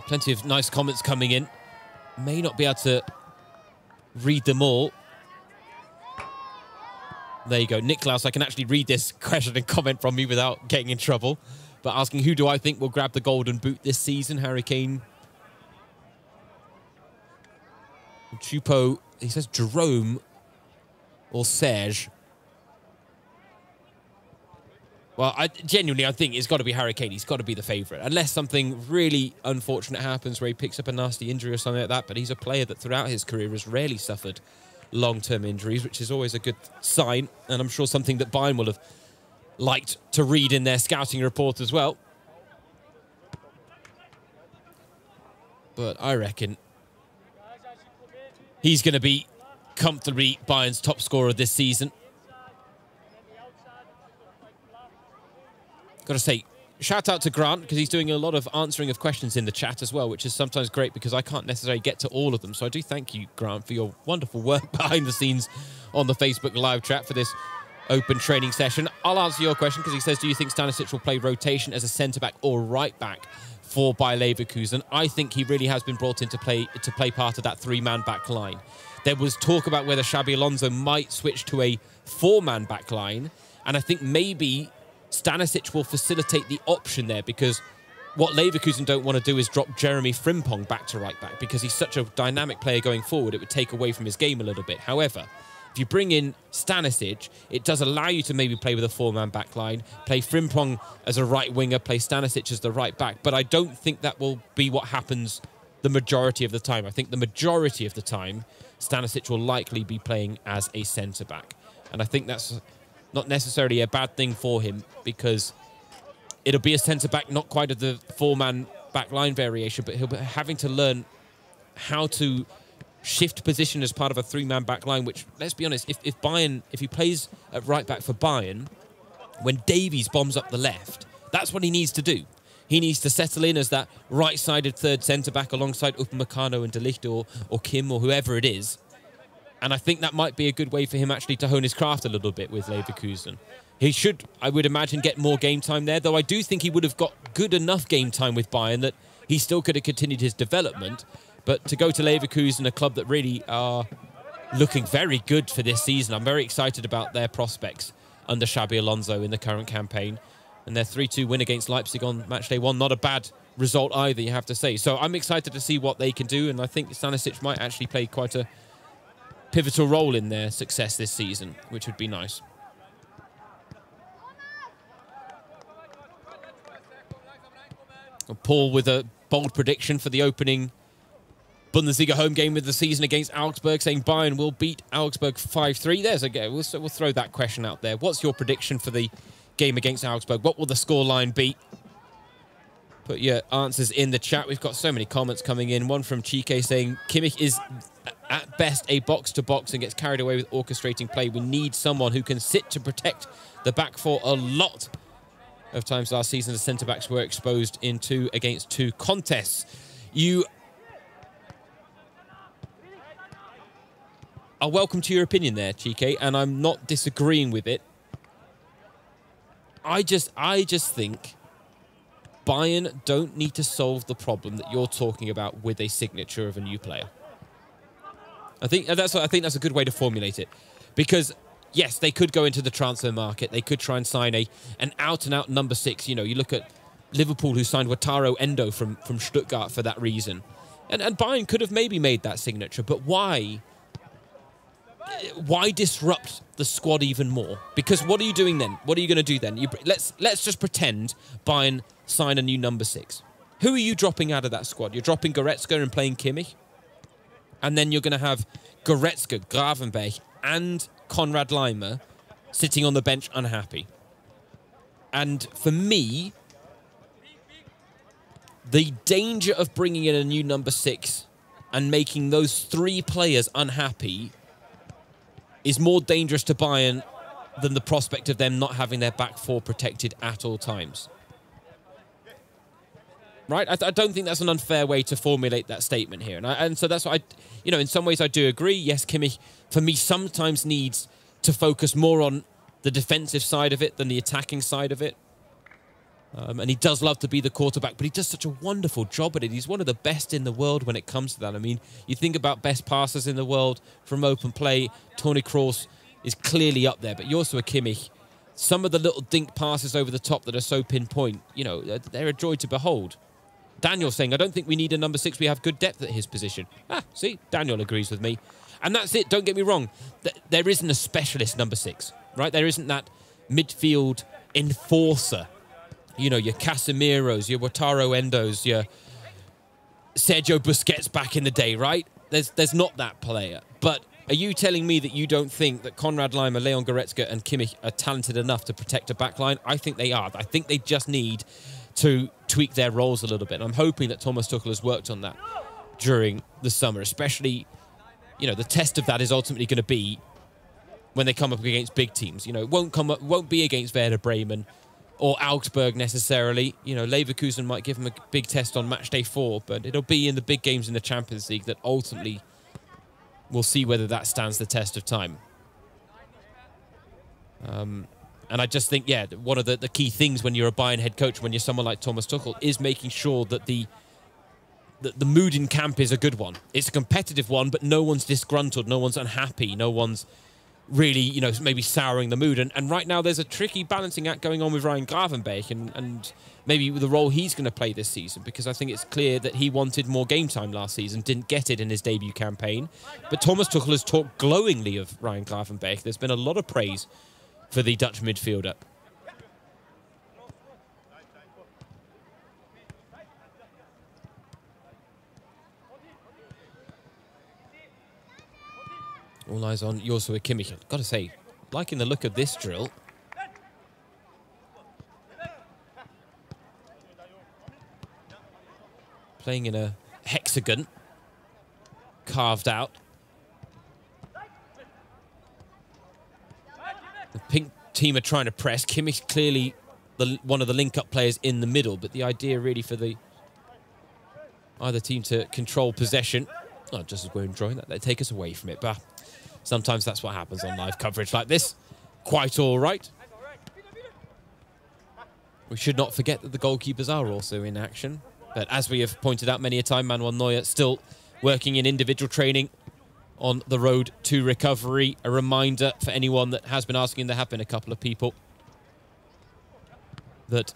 Plenty of nice comments coming in. May not be able to read them all. There you go. Niklaus, I can actually read this question and comment from me without getting in trouble. But asking, who do I think will grab the golden boot this season? Harry Kane. Choupo, he says Jerome or Serge. Well, I think it's got to be Harry Kane. He's got to be the favourite. Unless something really unfortunate happens where he picks up a nasty injury or something like that. But he's a player that throughout his career has rarely suffered long-term injuries, which is always a good sign. And I'm sure something that Bayern will have liked to read in their scouting report as well. But I reckon he's going to be comfortably Bayern's top scorer this season. Got to say, shout out to Grant, because he's doing a lot of answering of questions in the chat as well, which is sometimes great because I can't necessarily get to all of them. So I do thank you, Grant, for your wonderful work behind the scenes on the Facebook live chat for this open training session. I'll answer your question because he says, do you think Stanisic will play rotation as a centre-back or right-back for Bayer Leverkusen? I think he really has been brought in to play part of that three-man back line. There was talk about whether Xabi Alonso might switch to a four-man back line, and I think maybe Stanisic will facilitate the option there, because what Leverkusen don't want to do is drop Jeremy Frimpong back to right back, because he's such a dynamic player going forward. It would take away from his game a little bit. However, if you bring in Stanisic, it does allow you to maybe play with a four-man back line, play Frimpong as a right winger, play Stanisic as the right back. But I don't think that will be what happens the majority of the time. I think the majority of the time, Stanisic will likely be playing as a centre-back. And I think that's not necessarily a bad thing for him, because it'll be a centre-back, not quite of the four-man back-line variation, but he'll be having to learn how to shift position as part of a three-man back-line, which, let's be honest, if he plays at right-back for Bayern, when Davies bombs up the left, that's what he needs to do. He needs to settle in as that right-sided third centre-back alongside Upamecano and De Ligt or Kim or whoever it is. And I think that might be a good way for him actually to hone his craft a little bit with Leverkusen. He should, I would imagine, get more game time there, though I do think he would have got good enough game time with Bayern that he still could have continued his development. But to go to Leverkusen, a club that really are looking very good for this season, I'm very excited about their prospects under Xabi Alonso in the current campaign. And their 3-2 win against Leipzig on matchday 1, not a bad result either, you have to say. So I'm excited to see what they can do, and I think Stanisic might actually play quite a pivotal role in their success this season, which would be nice. Paul with a bold prediction for the opening Bundesliga home game of the season against Augsburg, saying Bayern will beat Augsburg 5-3. There's a go. We'll throw that question out there. What's your prediction for the game against Augsburg? What will the scoreline be? Put your answers in the chat. We've got so many comments coming in. One from Chike saying, Kimmich is at best a box-to-box and gets carried away with orchestrating play. We need someone who can sit to protect the back four. A lot of times last season, the centre-backs were exposed in 2-against-2 contests. You are welcome to your opinion there, Chike, and I'm not disagreeing with it. I just think Bayern don't need to solve the problem that you're talking about with a signature of a new player. I think that's a good way to formulate it, because yes, they could go into the transfer market. They could try and sign an out-and-out number 6. You know, you look at Liverpool, who signed Wataru Endo from Stuttgart for that reason, and Bayern could have maybe made that signature. But why disrupt the squad even more? Because what are you doing then? What are you going to do then? Let's just pretend Bayern sign a new number 6. Who are you dropping out of that squad? You're dropping Goretzka and playing Kimmich, and then you're going to have Goretzka, Gravenberch, and Konrad Laimer sitting on the bench unhappy. And for me, the danger of bringing in a new number 6 and making those 3 players unhappy is more dangerous to Bayern than the prospect of them not having their back four protected at all times. Right? I don't think that's an unfair way to formulate that statement here. And so that's what in some ways I do agree. Yes, Kimmich, for me, sometimes needs to focus more on the defensive side of it than the attacking side of it. And he does love to be the quarterback, but he does such a wonderful job at it. He's one of the best in the world when it comes to that. I mean, you think about best passers in the world from open play, Toni Kroos is clearly up there, but you also a Kimmich. Some of the little dink passes over the top that are so pinpoint, they're a joy to behold. Daniel saying, I don't think we need a number 6. We have good depth at his position. See, Daniel agrees with me. And that's it. Don't get me wrong. There isn't a specialist number 6, right? There isn't that midfield enforcer. Your Casemiros, your Wataru Endos, your Sergio Busquets back in the day, right? There's not that player. But are you telling me that you don't think that Konrad Laimer, Leon Goretzka and Kimmich are talented enough to protect a backline? I think they are. I think they just need to tweak their roles a little bit. And I'm hoping that Thomas Tuchel has worked on that during the summer, especially, the test of that is ultimately going to be when they come up against big teams. It won't be against Werder Bremen. or Augsburg necessarily. You know, Leverkusen might give him a big test on match day 4, but it'll be in the big games in the Champions League that ultimately we'll see whether that stands the test of time. And I just think, yeah, one of the key things when you're a Bayern head coach, when you're someone like Thomas Tuchel, is making sure that the mood in camp is a good one. It's a competitive one, but no one's disgruntled, no one's unhappy, no one's really, you know, maybe souring the mood. And right now there's a tricky balancing act going on with Ryan Gravenberch and maybe the role he's going to play this season, because I think it's clear that he wanted more game time last season, didn't get it in his debut campaign. But Thomas Tuchel has talked glowingly of Ryan Gravenberch. There's been a lot of praise for the Dutch midfielder. All eyes on Joshua Kimmich. I've got to say, liking the look of this drill. Playing in a hexagon, carved out. The pink team are trying to press. Kimmich clearly one of the link-up players in the middle, but the idea really for either team to control possession. Oh, just as we're enjoying that, they take us away from it. But sometimes that's what happens on live coverage like this. Quite all right. We should not forget that the goalkeepers are also in action. But as we have pointed out many a time, Manuel Neuer still working in individual training on the road to recovery. A reminder for anyone that has been asking, there have been a couple of people, that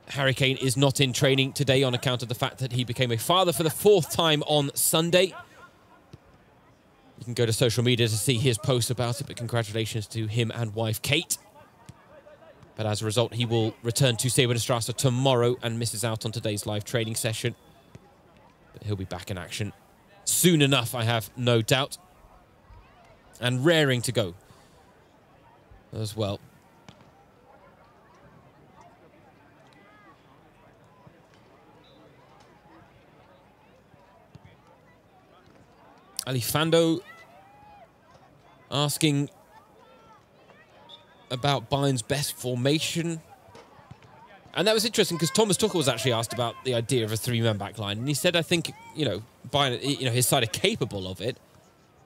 Harry Kane is not in training today on account of the fact that he became a father for the 4th time on Sunday. You can go to social media to see his post about it, but congratulations to him and wife Kate. But as a result, he will return to Sebenestrasse tomorrow and misses out on today's live training session. But he'll be back in action soon enough, I have no doubt. And raring to go as well. Alifando asking about Bayern's best formation. And that was interesting because Thomas Tuchel was actually asked about the idea of a 3-man back line. And he said, I think, you know, Bayern, his side are capable of it.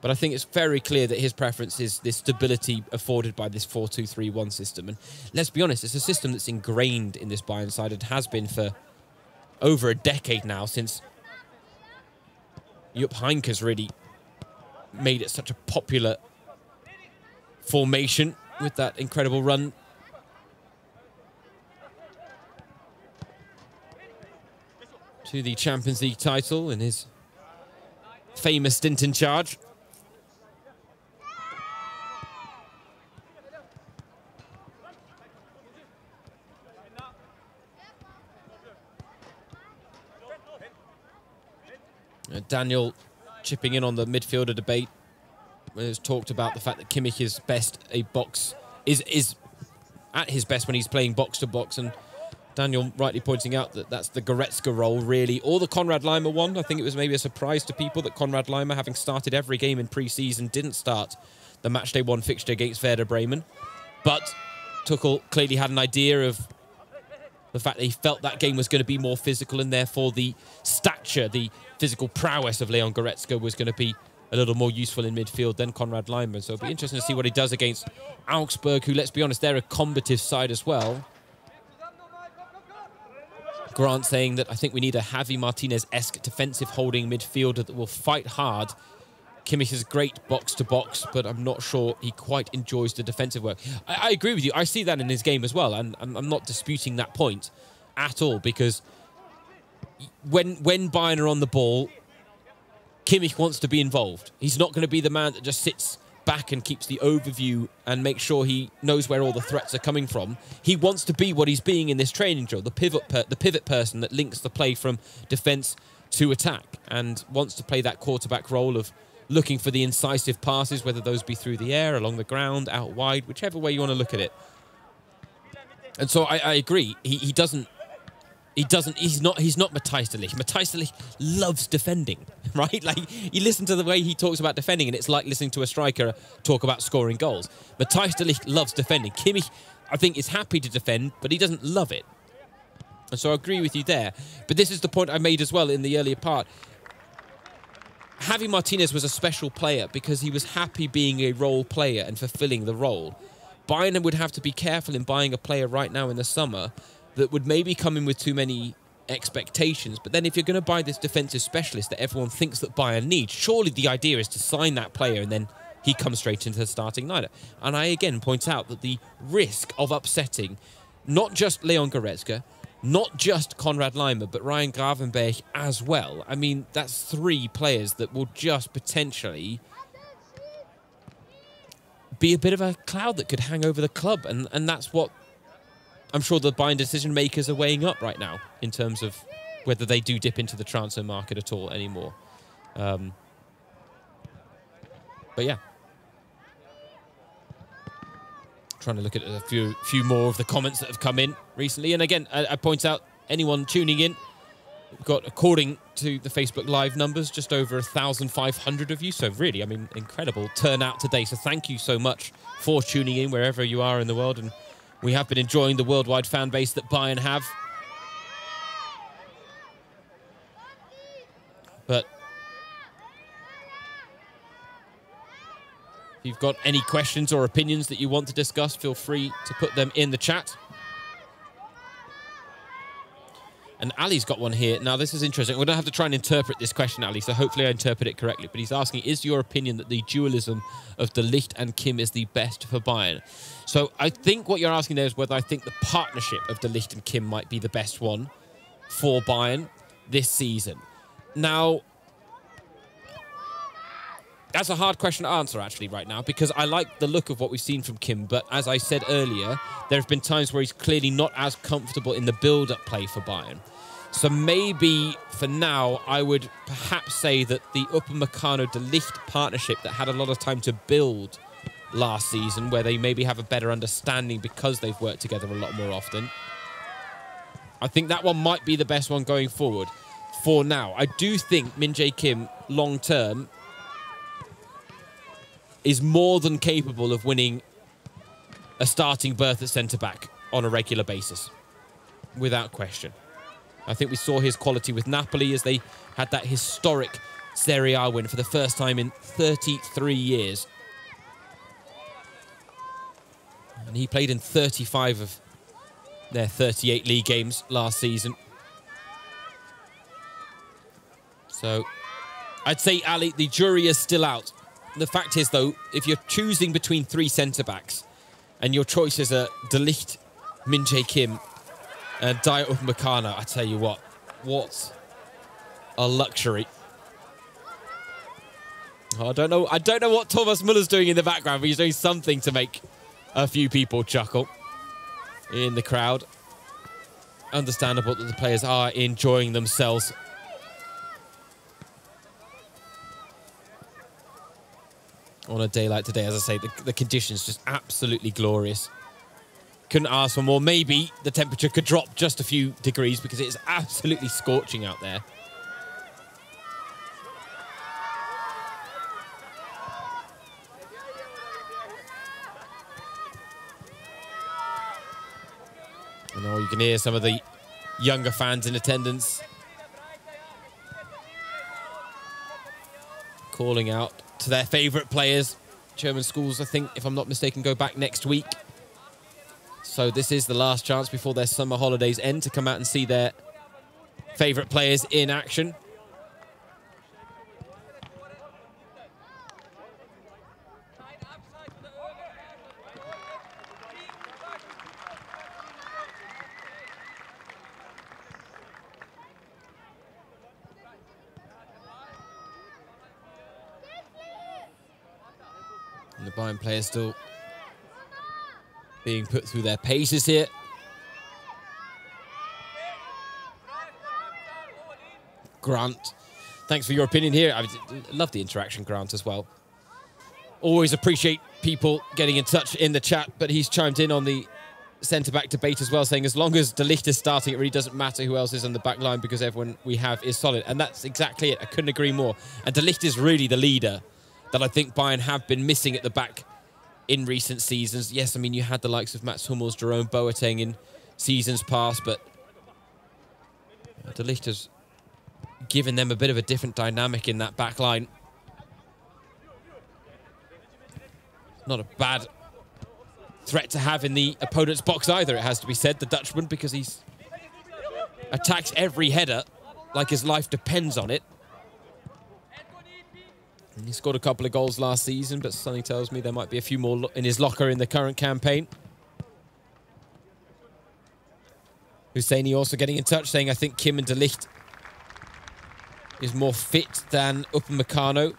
But I think it's very clear that his preference is this stability afforded by this 4-2-3-1 system. And let's be honest, it's a system that's ingrained in this Bayern side. It has been for over a decade now, since Jupp Heynckes really made it such a popular formation with that incredible run. To the Champions League title in his famous stint in charge. Daniel chipping in on the midfielder debate, when it's talked about the fact that Kimmich is is at his best when he's playing box to box, and Daniel rightly pointing out that that's the Goretzka role, really, or the Konrad Laimer one. I think it was maybe a surprise to people that Konrad Laimer, having started every game in pre-season, didn't start the matchday 1 fixture against Werder Bremen. But Tuchel clearly had an idea of the fact that he felt that game was going to be more physical, and therefore the stature, the physical prowess of Leon Goretzka was going to be a little more useful in midfield than Konrad Laimer. So it'll be interesting to see what he does against Augsburg, who, let's be honest, they're a combative side as well. Grant saying that I think we need a Javi Martinez-esque defensive holding midfielder that will fight hard. Kimmich is great box-to-box, but I'm not sure he quite enjoys the defensive work. I agree with you. I see that in his game as well, and I'm not disputing that point at all, because when Bayern are on the ball, Kimmich wants to be involved. He's not going to be the man that just sits back and keeps the overview and makes sure he knows where all the threats are coming from. He wants to be what he's being in this training drill, the pivot person that links the play from defence to attack, and wants to play that quarterback role of looking for the incisive passes, whether those be through the air, along the ground, out wide, whichever way you want to look at it. And so I agree. He's not Matthijs de Ligt. Matthijs de Ligt loves defending, right? Like, you listen to the way he talks about defending, and it's like listening to a striker talk about scoring goals. Matthijs de Ligt loves defending. Kimmich I think is happy to defend, but he doesn't love it. And so I agree with you there. But this is the point I made as well in the earlier part. Javi Martinez was a special player because he was happy being a role player and fulfilling the role. Bayern would have to be careful in buying a player right now in the summer that would maybe come in with too many expectations. But then if you're going to buy this defensive specialist that everyone thinks that Bayern needs, surely the idea is to sign that player and then he comes straight into the starting lineup. And I again point out that the risk of upsetting not just Leon Goretzka, not just Konrad Laimer, but Ryan Gravenberch as well. I mean, that's 3 players that will just potentially be a bit of a cloud that could hang over the club. And that's what I'm sure the Bayern decision makers are weighing up right now in terms of whether they do dip into the transfer market at all anymore. But yeah. Trying to look at a few more of the comments that have come in recently. And again, I point out, anyone tuning in, we've got, according to the Facebook Live numbers, just over 1,500 of you. So really, I mean, incredible turnout today. So thank you so much for tuning in wherever you are in the world. And we have been enjoying the worldwide fan base that Bayern have. But if you've got any questions or opinions that you want to discuss, feel free to put them in the chat. And Ali's got one here. Now, this is interesting. We're going to have to try and interpret this question, Ali, so hopefully I interpret it correctly. But he's asking, is your opinion that the dualism of De Ligt and Kim is the best for Bayern? So I think what you're asking there is whether I think the partnership of De Ligt and Kim might be the best one for Bayern this season. Now, that's a hard question to answer, actually, right now, because I like the look of what we've seen from Kim. But as I said earlier, there have been times where he's clearly not as comfortable in the build-up play for Bayern. So maybe, for now, I would perhaps say that the Upamecano-De Ligt partnership that had a lot of time to build last season, where they maybe have a better understanding because they've worked together a lot more often, I think that one might be the best one going forward for now. I do think Min-Jae Kim, long-term, is more than capable of winning a starting berth at centre-back on a regular basis, without question. I think we saw his quality with Napoli as they had that historic Serie A win for the first time in 33 years. And he played in 35 of their 38 league games last season. So I'd say, Ali, the jury is still out. The fact is, though, if you're choosing between 3 centre-backs and your choices are De Ligt, Min-Jae Kim and Dayot Upamecano, I tell you what a luxury. Oh, I don't know what Thomas Muller's doing in the background, but he's doing something to make a few people chuckle in the crowd. Understandable that the players are enjoying themselves. On a day like today, as I say, the conditions just absolutely glorious. Couldn't ask for more. Maybe the temperature could drop just a few degrees because it is absolutely scorching out there. I know you can hear some of the younger fans in attendance calling out to their favourite players. German schools, I think, if I'm not mistaken, go back next week. So this is the last chance before their summer holidays end to come out and see their favourite players in action. And the Bayern players still being put through their paces here. Grant, thanks for your opinion here. I love the interaction, Grant, as well. Always appreciate people getting in touch in the chat, but he's chimed in on the centre-back debate as well, saying as long as De Ligt is starting, it really doesn't matter who else is on the back line because everyone we have is solid. And that's exactly it. I couldn't agree more. And De Ligt is really the leader that I think Bayern have been missing at the back in recent seasons. Yes, I mean, you had the likes of Mats Hummels, Jerome Boateng in seasons past, but De Ligt has given them a bit of a different dynamic in that back line. Not a bad threat to have in the opponent's box either, it has to be said, the Dutchman, because he's attacks every header like his life depends on it. And he scored a couple of goals last season, but something tells me there might be a few more in his locker in the current campaign. Husseini also getting in touch, saying, I think Kim and De Ligt is more fit than Upamecano.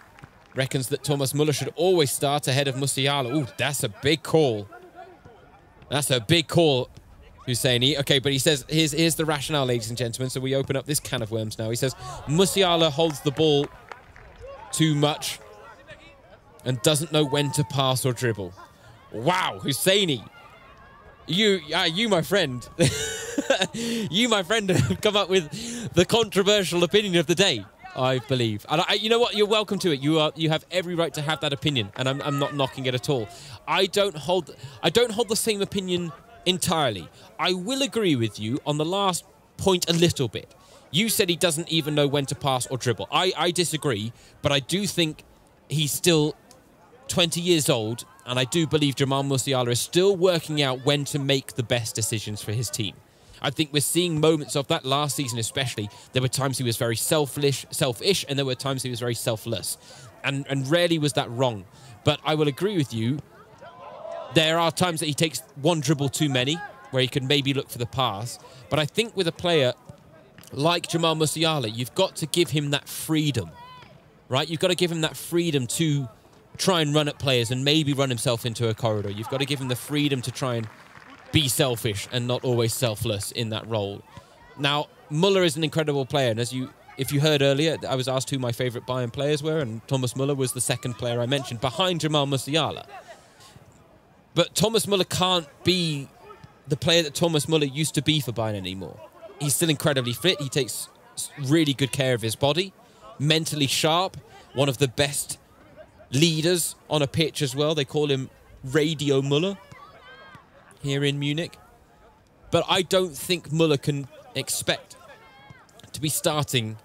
Reckons that Thomas Müller should always start ahead of Musiala. Ooh, that's a big call. That's a big call, Husseini. Okay, but he says, here's the rationale, ladies and gentlemen. So we open up this can of worms now. He says, Musiala holds the ball too much and doesn't know when to pass or dribble. Wow, Husseini. You, my friend. You, my friend, have come up with the controversial opinion of the day, I believe. And you know what? You're welcome to it. You have every right to have that opinion, and I'm not knocking it at all. I don't hold the same opinion entirely. I will agree with you on the last point a little bit. You said he doesn't even know when to pass or dribble. I disagree, but I do think he's still 20 years old, and I do believe Jamal Musiala is still working out when to make the best decisions for his team. I think we're seeing moments of that last season especially. There were times he was very selfish, and there were times he was very selfless. And rarely was that wrong. But I will agree with you. There are times that he takes one dribble too many, where he could maybe look for the pass. But I think with a player like Jamal Musiala, you've got to give him that freedom, right? You've got to give him that freedom to try and run at players and maybe run himself into a corridor. You've got to give him the freedom to try and be selfish and not always selfless in that role. Now, Müller is an incredible player, and if you heard earlier, I was asked who my favourite Bayern players were, and Thomas Müller was the second player I mentioned, behind Jamal Musiala. But Thomas Müller can't be the player that Thomas Müller used to be for Bayern anymore. He's still incredibly fit. He takes really good care of his body, mentally sharp, one of the best leaders on a pitch as well. They call him Radio Müller here in Munich. But I don't think Müller can expect to be starting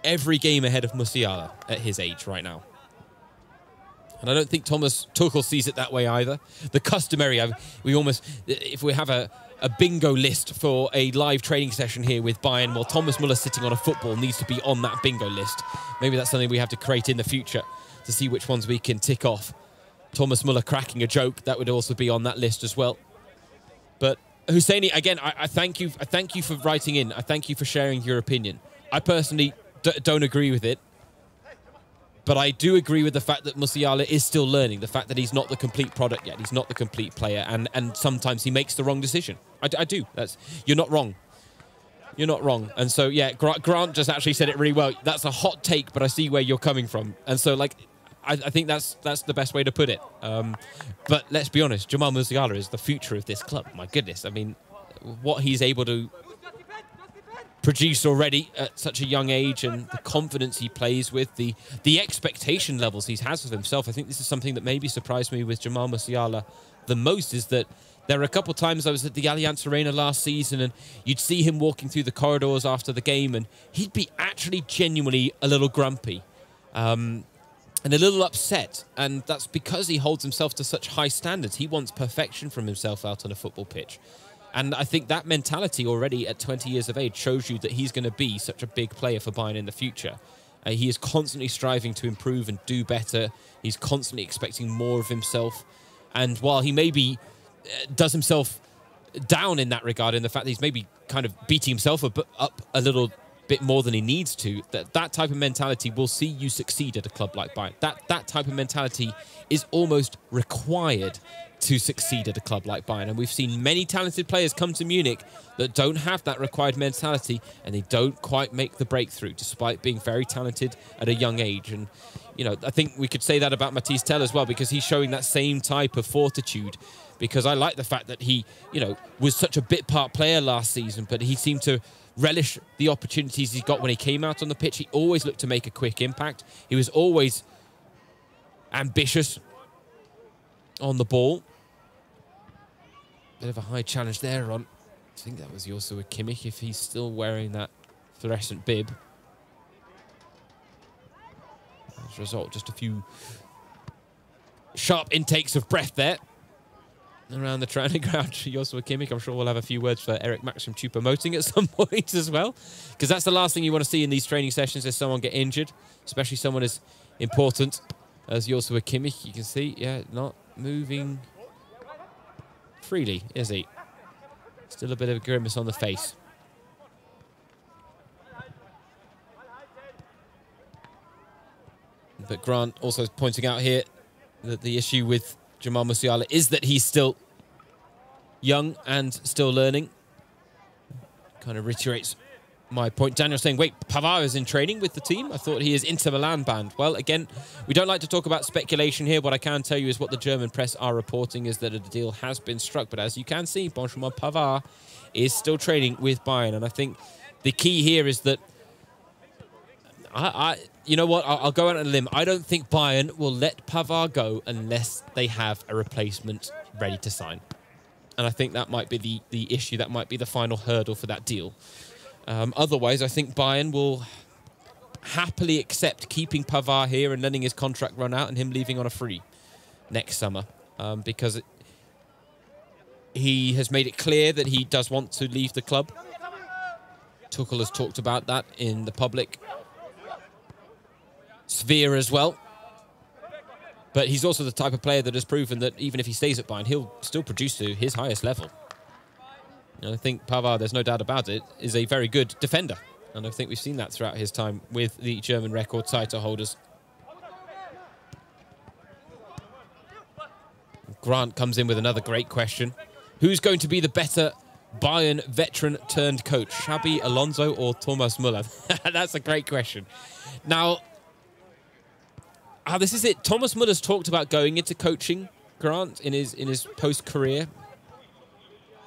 every game ahead of Musiala at his age right now. And I don't think Thomas Tuchel sees it that way either. The customary, if we have a bingo list for a live training session here with Bayern, well, Thomas Müller sitting on a football needs to be on that bingo list. Maybe that's something we have to create in the future to see which ones we can tick off. Thomas Müller cracking a joke, that would also be on that list as well. But Husseini, again, I thank you. I thank you for writing in. I thank you for sharing your opinion. I personally don't agree with it. But I do agree with the fact that Musiala is still learning, the fact that he's not the complete product yet. He's not the complete player, and sometimes he makes the wrong decision. I do. You're not wrong. You're not wrong. And so, yeah, Grant just actually said it really well. That's a hot take, but I see where you're coming from. And so, like, I think that's the best way to put it. But let's be honest, Jamal Musiala is the future of this club. My goodness. I mean, what he's able to produce already at such a young age, and the confidence he plays with, the expectation levels he has of himself. I think this is something that maybe surprised me with Jamal Musiala the most, is that there were a couple of times I was at the Allianz Arena last season, and you'd see him walking through the corridors after the game, and he'd be actually genuinely a little grumpy and a little upset. And that's because he holds himself to such high standards. He wants perfection from himself out on a football pitch. And I think that mentality already at 20 years of age shows you that he's going to be such a big player for Bayern in the future. He is constantly striving to improve and do better. He's constantly expecting more of himself. And while he maybe does himself down in that regard, in the fact that he's maybe kind of beating himself up a little bit more than he needs to, that type of mentality will see you succeed at a club like Bayern. That type of mentality is almost required to succeed at a club like Bayern. And we've seen many talented players come to Munich that don't have that required mentality, and they don't quite make the breakthrough despite being very talented at a young age. And, you know, I think we could say that about Matthijs Tell as well, because he's showing that same type of fortitude. Because I like the fact that he, you know, was such a bit part player last season, but he seemed to relish the opportunities he got when he came out on the pitch. He always looked to make a quick impact. He was always ambitious. on the ball. Bit of a high challenge there on, I think that was Joshua Kimmich, if he's still wearing that fluorescent bib. As a result, just a few sharp intakes of breath there around the training ground. Joshua Kimmich, I'm sure we'll have a few words for Eric Maxim Choupo-Moting at some point as well, because that's the last thing you want to see in these training sessions is someone get injured, especially someone as important as Joshua Kimmich. You can see, yeah, not moving freely, is he? Still a bit of a grimace on the face. But Grant also pointing out here that the issue with Jamal Musiala is that he's still young and still learning. Kind of reiterates my point. Daniel saying, wait, Pavard is in training with the team? I thought he is Inter Milan banned. Well, again, we don't like to talk about speculation here. What I can tell you is what the German press are reporting is that a deal has been struck. But as you can see, Benjamin Pavard is still training with Bayern. And I think the key here is that you know what? I'll go out on a limb. I don't think Bayern will let Pavard go unless they have a replacement ready to sign. And I think that might be the issue. That might be the final hurdle for that deal. Otherwise, I think Bayern will happily accept keeping Pavard here and letting his contract run out and him leaving on a free next summer. Because he has made it clear that he does want to leave the club. Tuchel has talked about that in the public sphere as well. But he's also the type of player that has proven that even if he stays at Bayern, he'll still produce to his highest level. And I think Pavard, there's no doubt about it, is a very good defender. And I think we've seen that throughout his time with the German record title holders. Grant comes in with another great question. Who's going to be the better Bayern veteran turned coach? Xabi Alonso or Thomas Müller? That's a great question. Now, this is it. Thomas Müller's talked about going into coaching, Grant, in his post-career.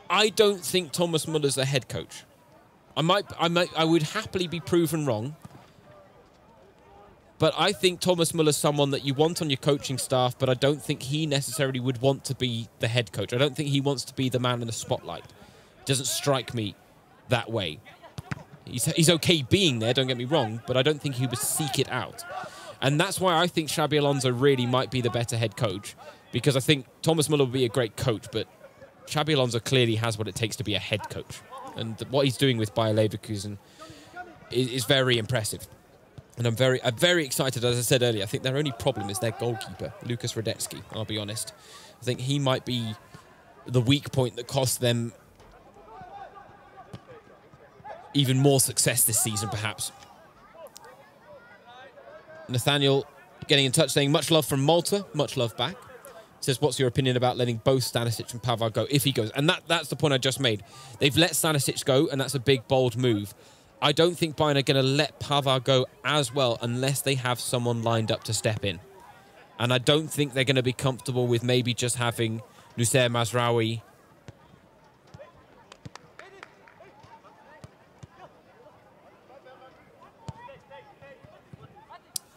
I don't think Thomas Müller's a head coach. I would happily be proven wrong. But I think Thomas Müller's someone that you want on your coaching staff, but I don't think he necessarily would want to be the head coach. I don't think he wants to be the man in the spotlight. It doesn't strike me that way. He's okay being there, don't get me wrong, but I don't think he would seek it out. And that's why I think Xabi Alonso really might be the better head coach, because I think Thomas Müller would be a great coach, but Xabi Alonso clearly has what it takes to be a head coach. And what he's doing with Bayer Leverkusen is very impressive. And I'm very excited, as I said earlier. I think their only problem is their goalkeeper, Lukas Radetzky, I'll be honest. I think he might be the weak point that cost them even more success this season, perhaps. Nathaniel getting in touch saying, much love from Malta, much love back. Says, what's your opinion about letting both Stanisic and Pavard go if he goes? And that's the point I just made. They've let Stanisic go, and that's a big, bold move. I don't think Bayern are going to let Pavard go as well unless they have someone lined up to step in. And I don't think they're going to be comfortable with maybe just having Noussair Mazraoui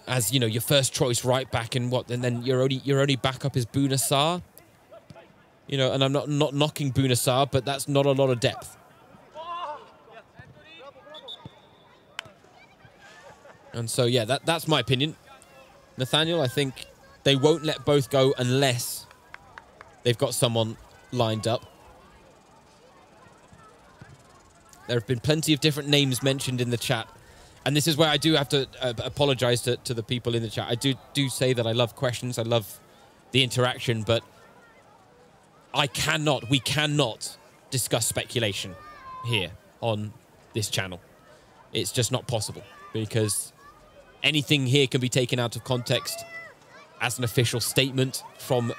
as, you know, your first choice right back, and then your only backup is Bouna Sarr. You know, and I'm not knocking Bouna Sarr, but that's not a lot of depth. And so, yeah, that's my opinion. Nathaniel, I think they won't let both go unless they've got someone lined up. There have been plenty of different names mentioned in the chat. And this is where I do have to apologize to the people in the chat. I do say that I love questions. I love the interaction, but we cannot discuss speculation here on this channel. It's just not possible, because anything here can be taken out of context as an official statement from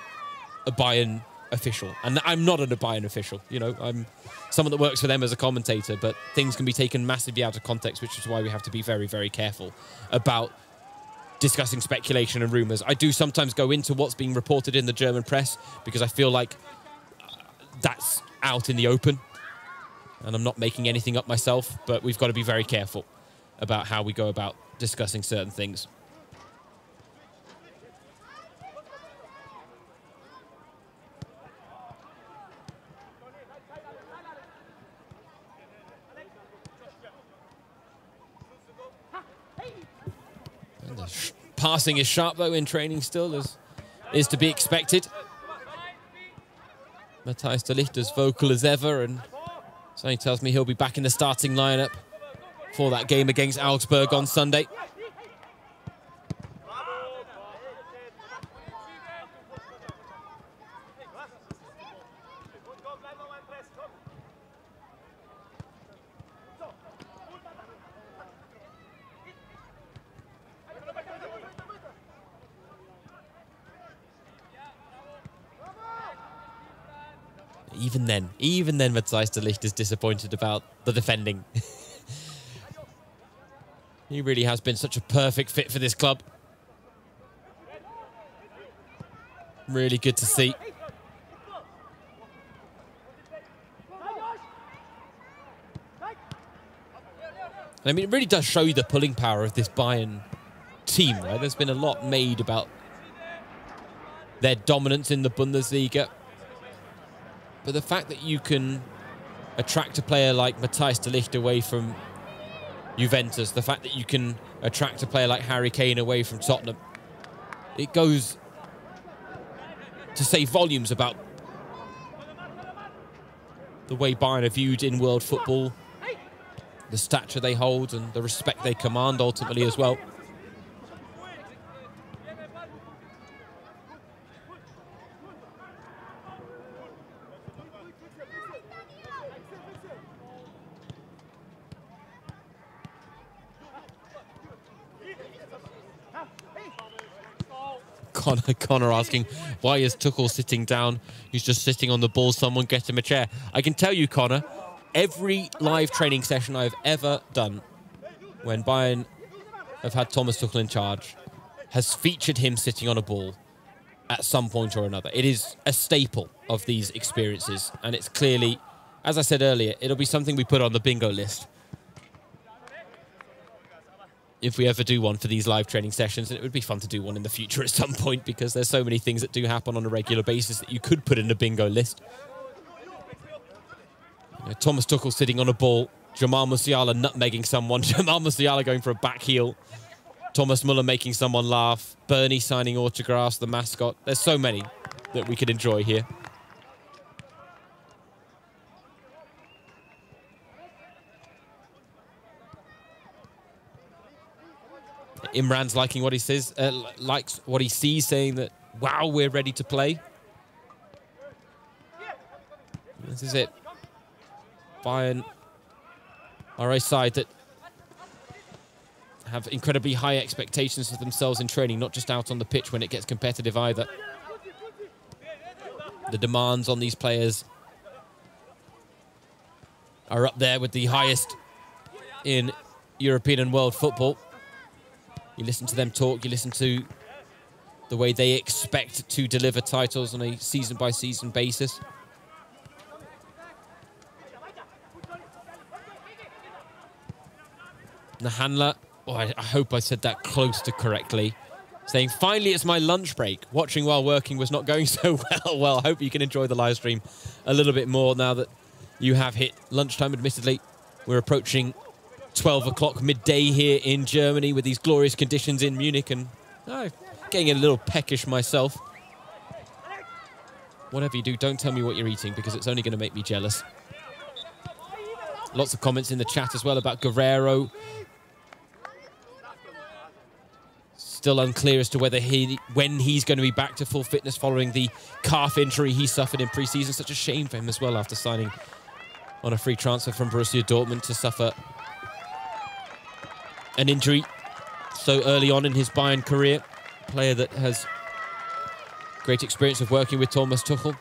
a Bayern official. And I'm not a Bayern official, you know, I'm someone that works for them as a commentator, but things can be taken massively out of context, which is why we have to be very, very careful about discussing speculation and rumours. I do sometimes go into what's being reported in the German press because I feel like that's out in the open and I'm not making anything up myself, but we've got to be very careful about how we go about discussing certain things. Passing is sharp, though, in training still, as is to be expected. Matthijs de Ligt as vocal as ever, and something tells me he'll be back in the starting lineup for that game against Augsburg on Sunday. Even then, Matthijs de Ligt is disappointed about the defending. He really has been such a perfect fit for this club. Really good to see. I mean, it really does show you the pulling power of this Bayern team, right? There's been a lot made about their dominance in the Bundesliga. But the fact that you can attract a player like Matthijs de Ligt away from Juventus, the fact that you can attract a player like Harry Kane away from Tottenham, it goes to say volumes about the way Bayern are viewed in world football, the stature they hold and the respect they command ultimately as well. Connor asking, why is Tuchel sitting down? He's just sitting on the ball. Someone get him a chair. I can tell you, Connor, every live training session I've ever done when Bayern have had Thomas Tuchel in charge has featured him sitting on a ball at some point or another. It is a staple of these experiences, and it's clearly, as I said earlier, it'll be something we put on the bingo list if we ever do one for these live training sessions. And it would be fun to do one in the future at some point, because there's so many things that do happen on a regular basis that you could put in a bingo list. You know, Thomas Tuchel sitting on a ball, Jamal Musiala nutmegging someone, Jamal Musiala going for a back heel, Thomas Muller making someone laugh, Bernie signing autographs, the mascot. There's so many that we could enjoy here. Imran's liking what he says, likes what he sees, saying that, wow, we're ready to play. This is it. Bayern are a side that have incredibly high expectations of themselves in training, not just out on the pitch when it gets competitive either. The demands on these players are up there with the highest in European and world football. You listen to them talk, you listen to the way they expect to deliver titles on a season-by-season basis. Nahanla, oh, I hope I said that close to correctly, saying, finally it's my lunch break. Watching while working was not going so well. Well, I hope you can enjoy the live stream a little bit more now that you have hit lunchtime. Admittedly, we're approaching 12 o'clock midday here in Germany with these glorious conditions in Munich, and getting a little peckish myself. Whatever you do, don't tell me what you're eating, because it's only going to make me jealous. Lots of comments in the chat as well about Guerrero. Still unclear as to whether when he's going to be back to full fitness following the calf injury he suffered in pre-season. Such a shame for him as well, after signing on a free transfer from Borussia Dortmund, to suffer an injury so early on in his Bayern career. Player that has great experience of working with Thomas Tuchel.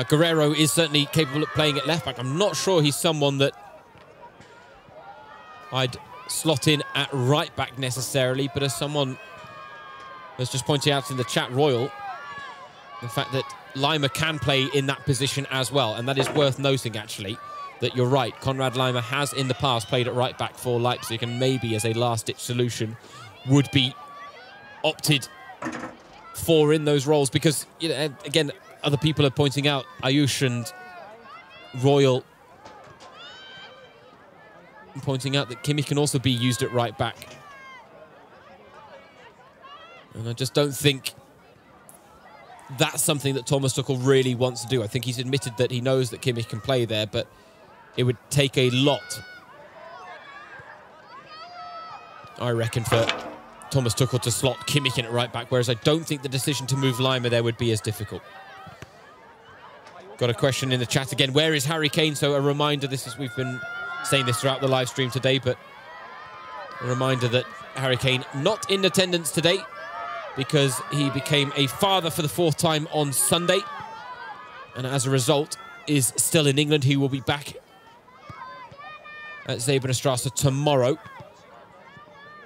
Guerrero is certainly capable of playing at left back. I'm not sure he's someone that I'd slot in at right back necessarily, but as someone was just pointing out in the chat, Royal, the fact that Lima can play in that position as well, and that is worth noting actually, that you're right, Konrad Laimer has in the past played at right back for Leipzig, and maybe as a last-ditch solution would be opted for in those roles, because, you know, again, other people are pointing out Ayush and Royal pointing out that Kimmich can also be used at right back. And I just don't think that's something that Thomas Tuchel really wants to do. I think he's admitted that he knows that Kimmich can play there, but it would take a lot, I reckon, for Thomas Tuchel to slot Kimmich in at right back, whereas I don't think the decision to move Lima there would be as difficult. Got a question in the chat again. Where is Harry Kane? So a reminder, we've been saying this throughout the live stream today, but a reminder that Harry Kane not in attendance today because he became a father for the 4th time on Sunday, and as a result is still in England. He will be back at Zebenstrasse tomorrow,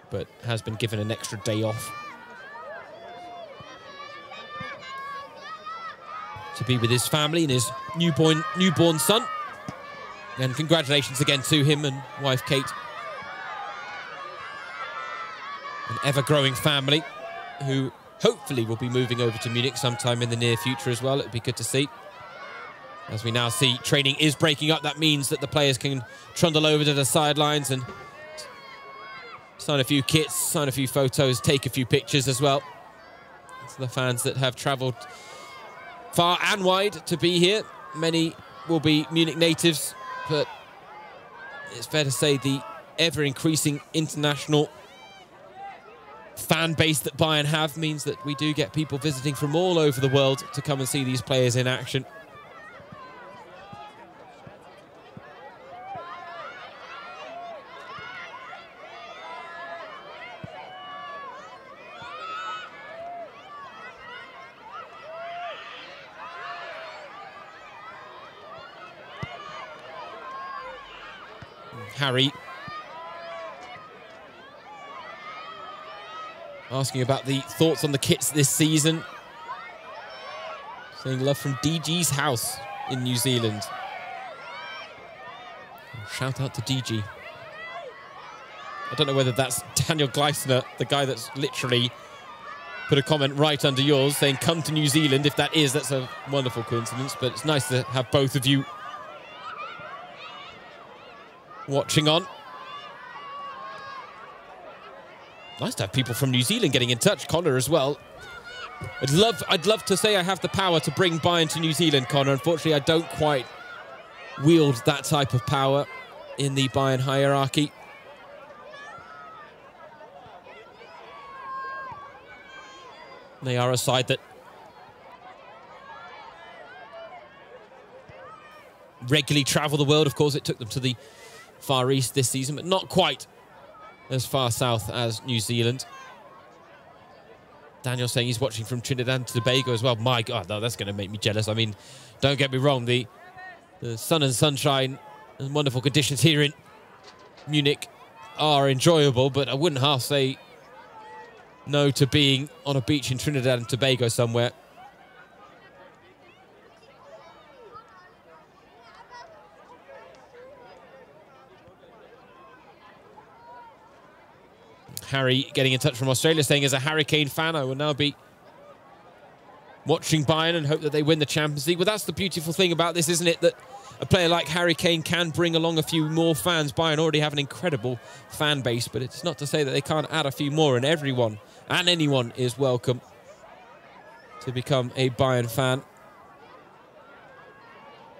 but has been given an extra day off to be with his family and his newborn son. And congratulations again to him and wife Kate. An ever-growing family who hopefully will be moving over to Munich sometime in the near future as well. It'd be good to see. As we now see, training is breaking up. That means that the players can trundle over to the sidelines and sign a few kits, sign a few photos, take a few pictures as well. To the fans that have travelled far and wide to be here. Many will be Munich natives, but it's fair to say the ever-increasing international fan base that Bayern have means that we do get people visiting from all over the world to come and see these players in action. Harry asking about the thoughts on the kits this season. Saying love from DG's house in New Zealand. Shout out to DG. I don't know whether that's Daniel Gleisner, the guy that's literally put a comment right under yours saying come to New Zealand. If that is, that's a wonderful coincidence, but it's nice to have both of you watching on. Nice to have people from New Zealand getting in touch. Connor as well. I'd love to say I have the power to bring Bayern to New Zealand, Connor. Unfortunately, I don't quite wield that type of power in the Bayern hierarchy. They are a side that regularly travel the world. Of course, it took them to the Far East this season, but not quite as far south as New Zealand. Daniel saying he's watching from Trinidad and Tobago as well. My God, no, that's going to make me jealous. I mean, don't get me wrong. The sun and sunshine and wonderful conditions here in Munich are enjoyable, but I wouldn't half say no to being on a beach in Trinidad and Tobago somewhere. Harry getting in touch from Australia saying, as a Harry Kane fan, I will now be watching Bayern and hope that they win the Champions League. Well, that's the beautiful thing about this, isn't it? That a player like Harry Kane can bring along a few more fans. Bayern already have an incredible fan base, but it's not to say that they can't add a few more, and everyone and anyone is welcome to become a Bayern fan.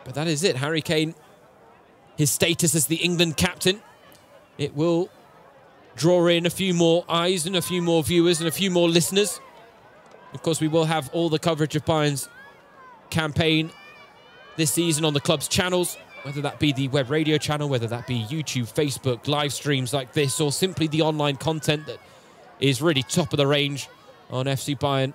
But that is it. Harry Kane, his status as the England captain, it will draw in a few more eyes and a few more viewers and a few more listeners. Of course, we will have all the coverage of Bayern's campaign this season on the club's channels, whether that be the web radio channel, whether that be YouTube, Facebook, live streams like this, or simply the online content that is really top of the range on fcbayern.com.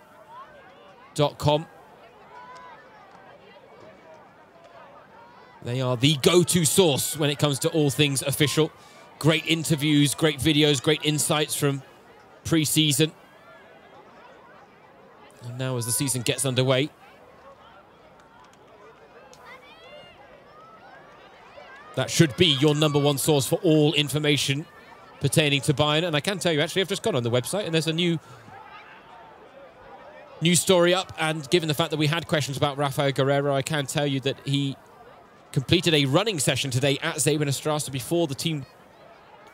They are the go-to source when it comes to all things official. Great interviews, great videos, great insights from pre-season. And now as the season gets underway, that should be your #1 source for all information pertaining to Bayern. And I can tell you, actually, I've just gone on the website and there's a new story up. And given the fact that we had questions about Rafael Guerreiro, I can tell you that he completed a running session today at Zebenstrasse before the team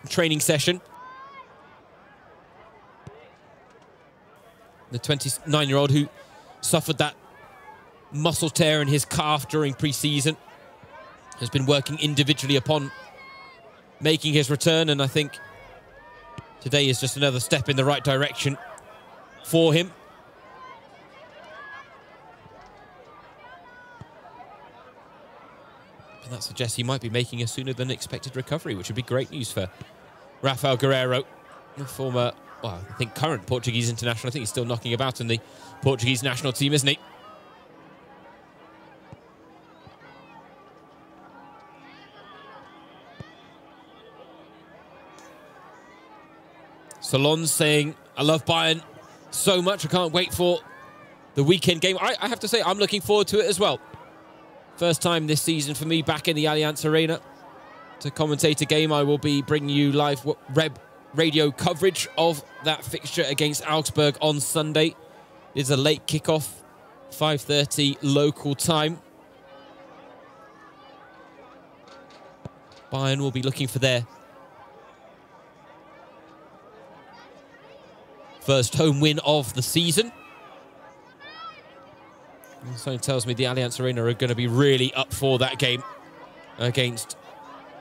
training session. The 29-year-old who suffered that muscle tear in his calf during pre-season has been working individually upon making his return, and I think today is just another step in the right direction for him. And that suggests he might be making a sooner than expected recovery, which would be great news for Rafael Guerreiro, the former, well, I think current Portuguese international. I think he's still knocking about in the Portuguese national team, isn't he? Salon's saying, I love Bayern so much. I can't wait for the weekend game. I have to say, I'm looking forward to it as well. First time this season for me back in the Allianz Arena to commentate a game. I will be bringing you live radio coverage of that fixture against Augsburg on Sunday. It's a late kickoff, 5:30 local time. Bayern will be looking for their first home win of the season. And something tells me the Allianz Arena are going to be really up for that game against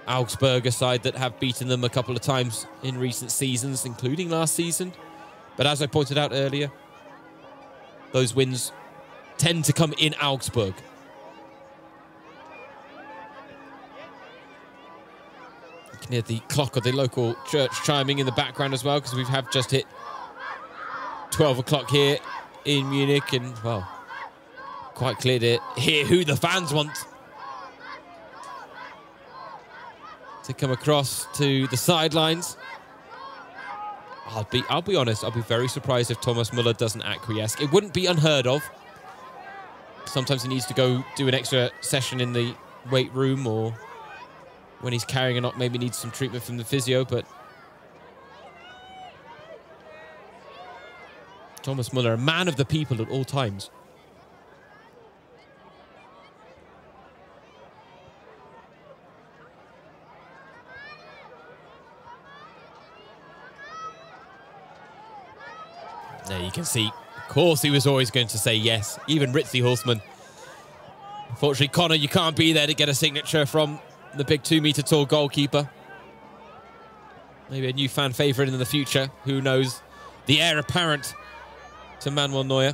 Augsburg, a side that have beaten them a couple of times in recent seasons, including last season. But as I pointed out earlier, those wins tend to come in Augsburg. You can hear the clock of the local church chiming in the background as well, because we have just hit 12 o'clock here in Munich, and, well, quite clear to hear who the fans want to come across to the sidelines. I'll be honest, I'll be very surprised if Thomas Muller doesn't acquiesce. It wouldn't be unheard of. Sometimes he needs to go do an extra session in the weight room, or when he's carrying a knock, maybe needs some treatment from the physio, but Thomas Muller, a man of the people at all times. There you can see, of course, he was always going to say yes. Even Ritzy Hulsmann. Unfortunately, Connor, you can't be there to get a signature from the big 2-meter tall goalkeeper. Maybe a new fan favourite in the future. Who knows? The heir apparent to Manuel Neuer.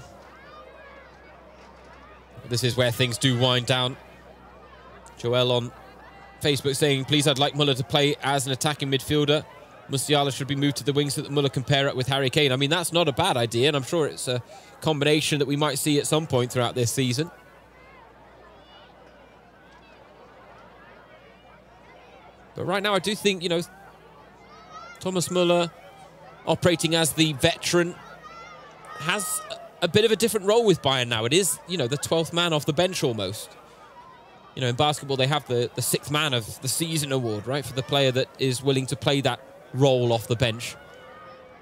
This is where things do wind down. Joel on Facebook saying, please, I'd like Muller to play as an attacking midfielder. Musiala should be moved to the wing so that Muller can pair up with Harry Kane. I mean, that's not a bad idea, and I'm sure it's a combination that we might see at some point throughout this season. But right now, I do think, you know, Thomas Muller, operating as the veteran, has a bit of a different role with Bayern now. It is, you know, the 12th man off the bench almost. You know, in basketball, they have the 6th man of the season award, right, for the player that is willing to play that role off the bench.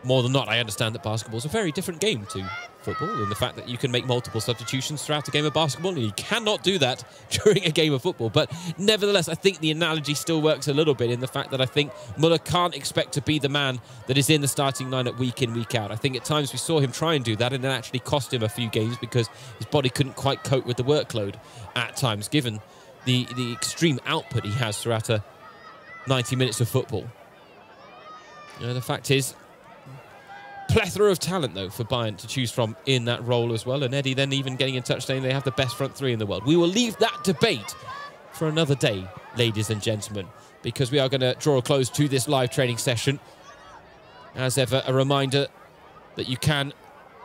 More than not, I understand that basketball is a very different game to football, in the fact that you can make multiple substitutions throughout a game of basketball, and you cannot do that during a game of football. But nevertheless, I think the analogy still works a little bit, in the fact that I think Muller can't expect to be the man that is in the starting lineup week in, week out. I think at times we saw him try and do that, and it actually cost him a few games because his body couldn't quite cope with the workload at times, given the extreme output he has throughout a 90 minutes of football. You know, the fact is, plethora of talent, though, for Bayern to choose from in that role as well. And Eddie then even getting in touch saying they have the best front three in the world. We will leave that debate for another day, ladies and gentlemen, because we are going to draw a close to this live training session. As ever, a reminder that you can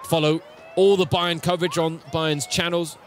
follow all the Bayern coverage on Bayern's channels.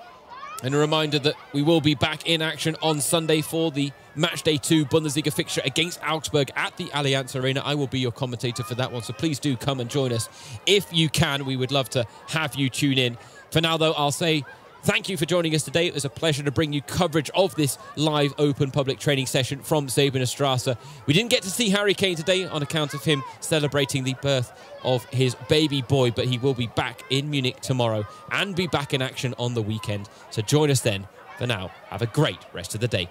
And a reminder that we will be back in action on Sunday for the Matchday 2 Bundesliga fixture against Augsburg at the Allianz Arena. I will be your commentator for that one, so please do come and join us if you can. We would love to have you tune in. For now, though, I'll say thank you for joining us today. It was a pleasure to bring you coverage of this live open public training session from Säbener Straße. We didn't get to see Harry Kane today on account of him celebrating the birth of his baby boy, but he will be back in Munich tomorrow and be back in action on the weekend. So join us then. For now, have a great rest of the day.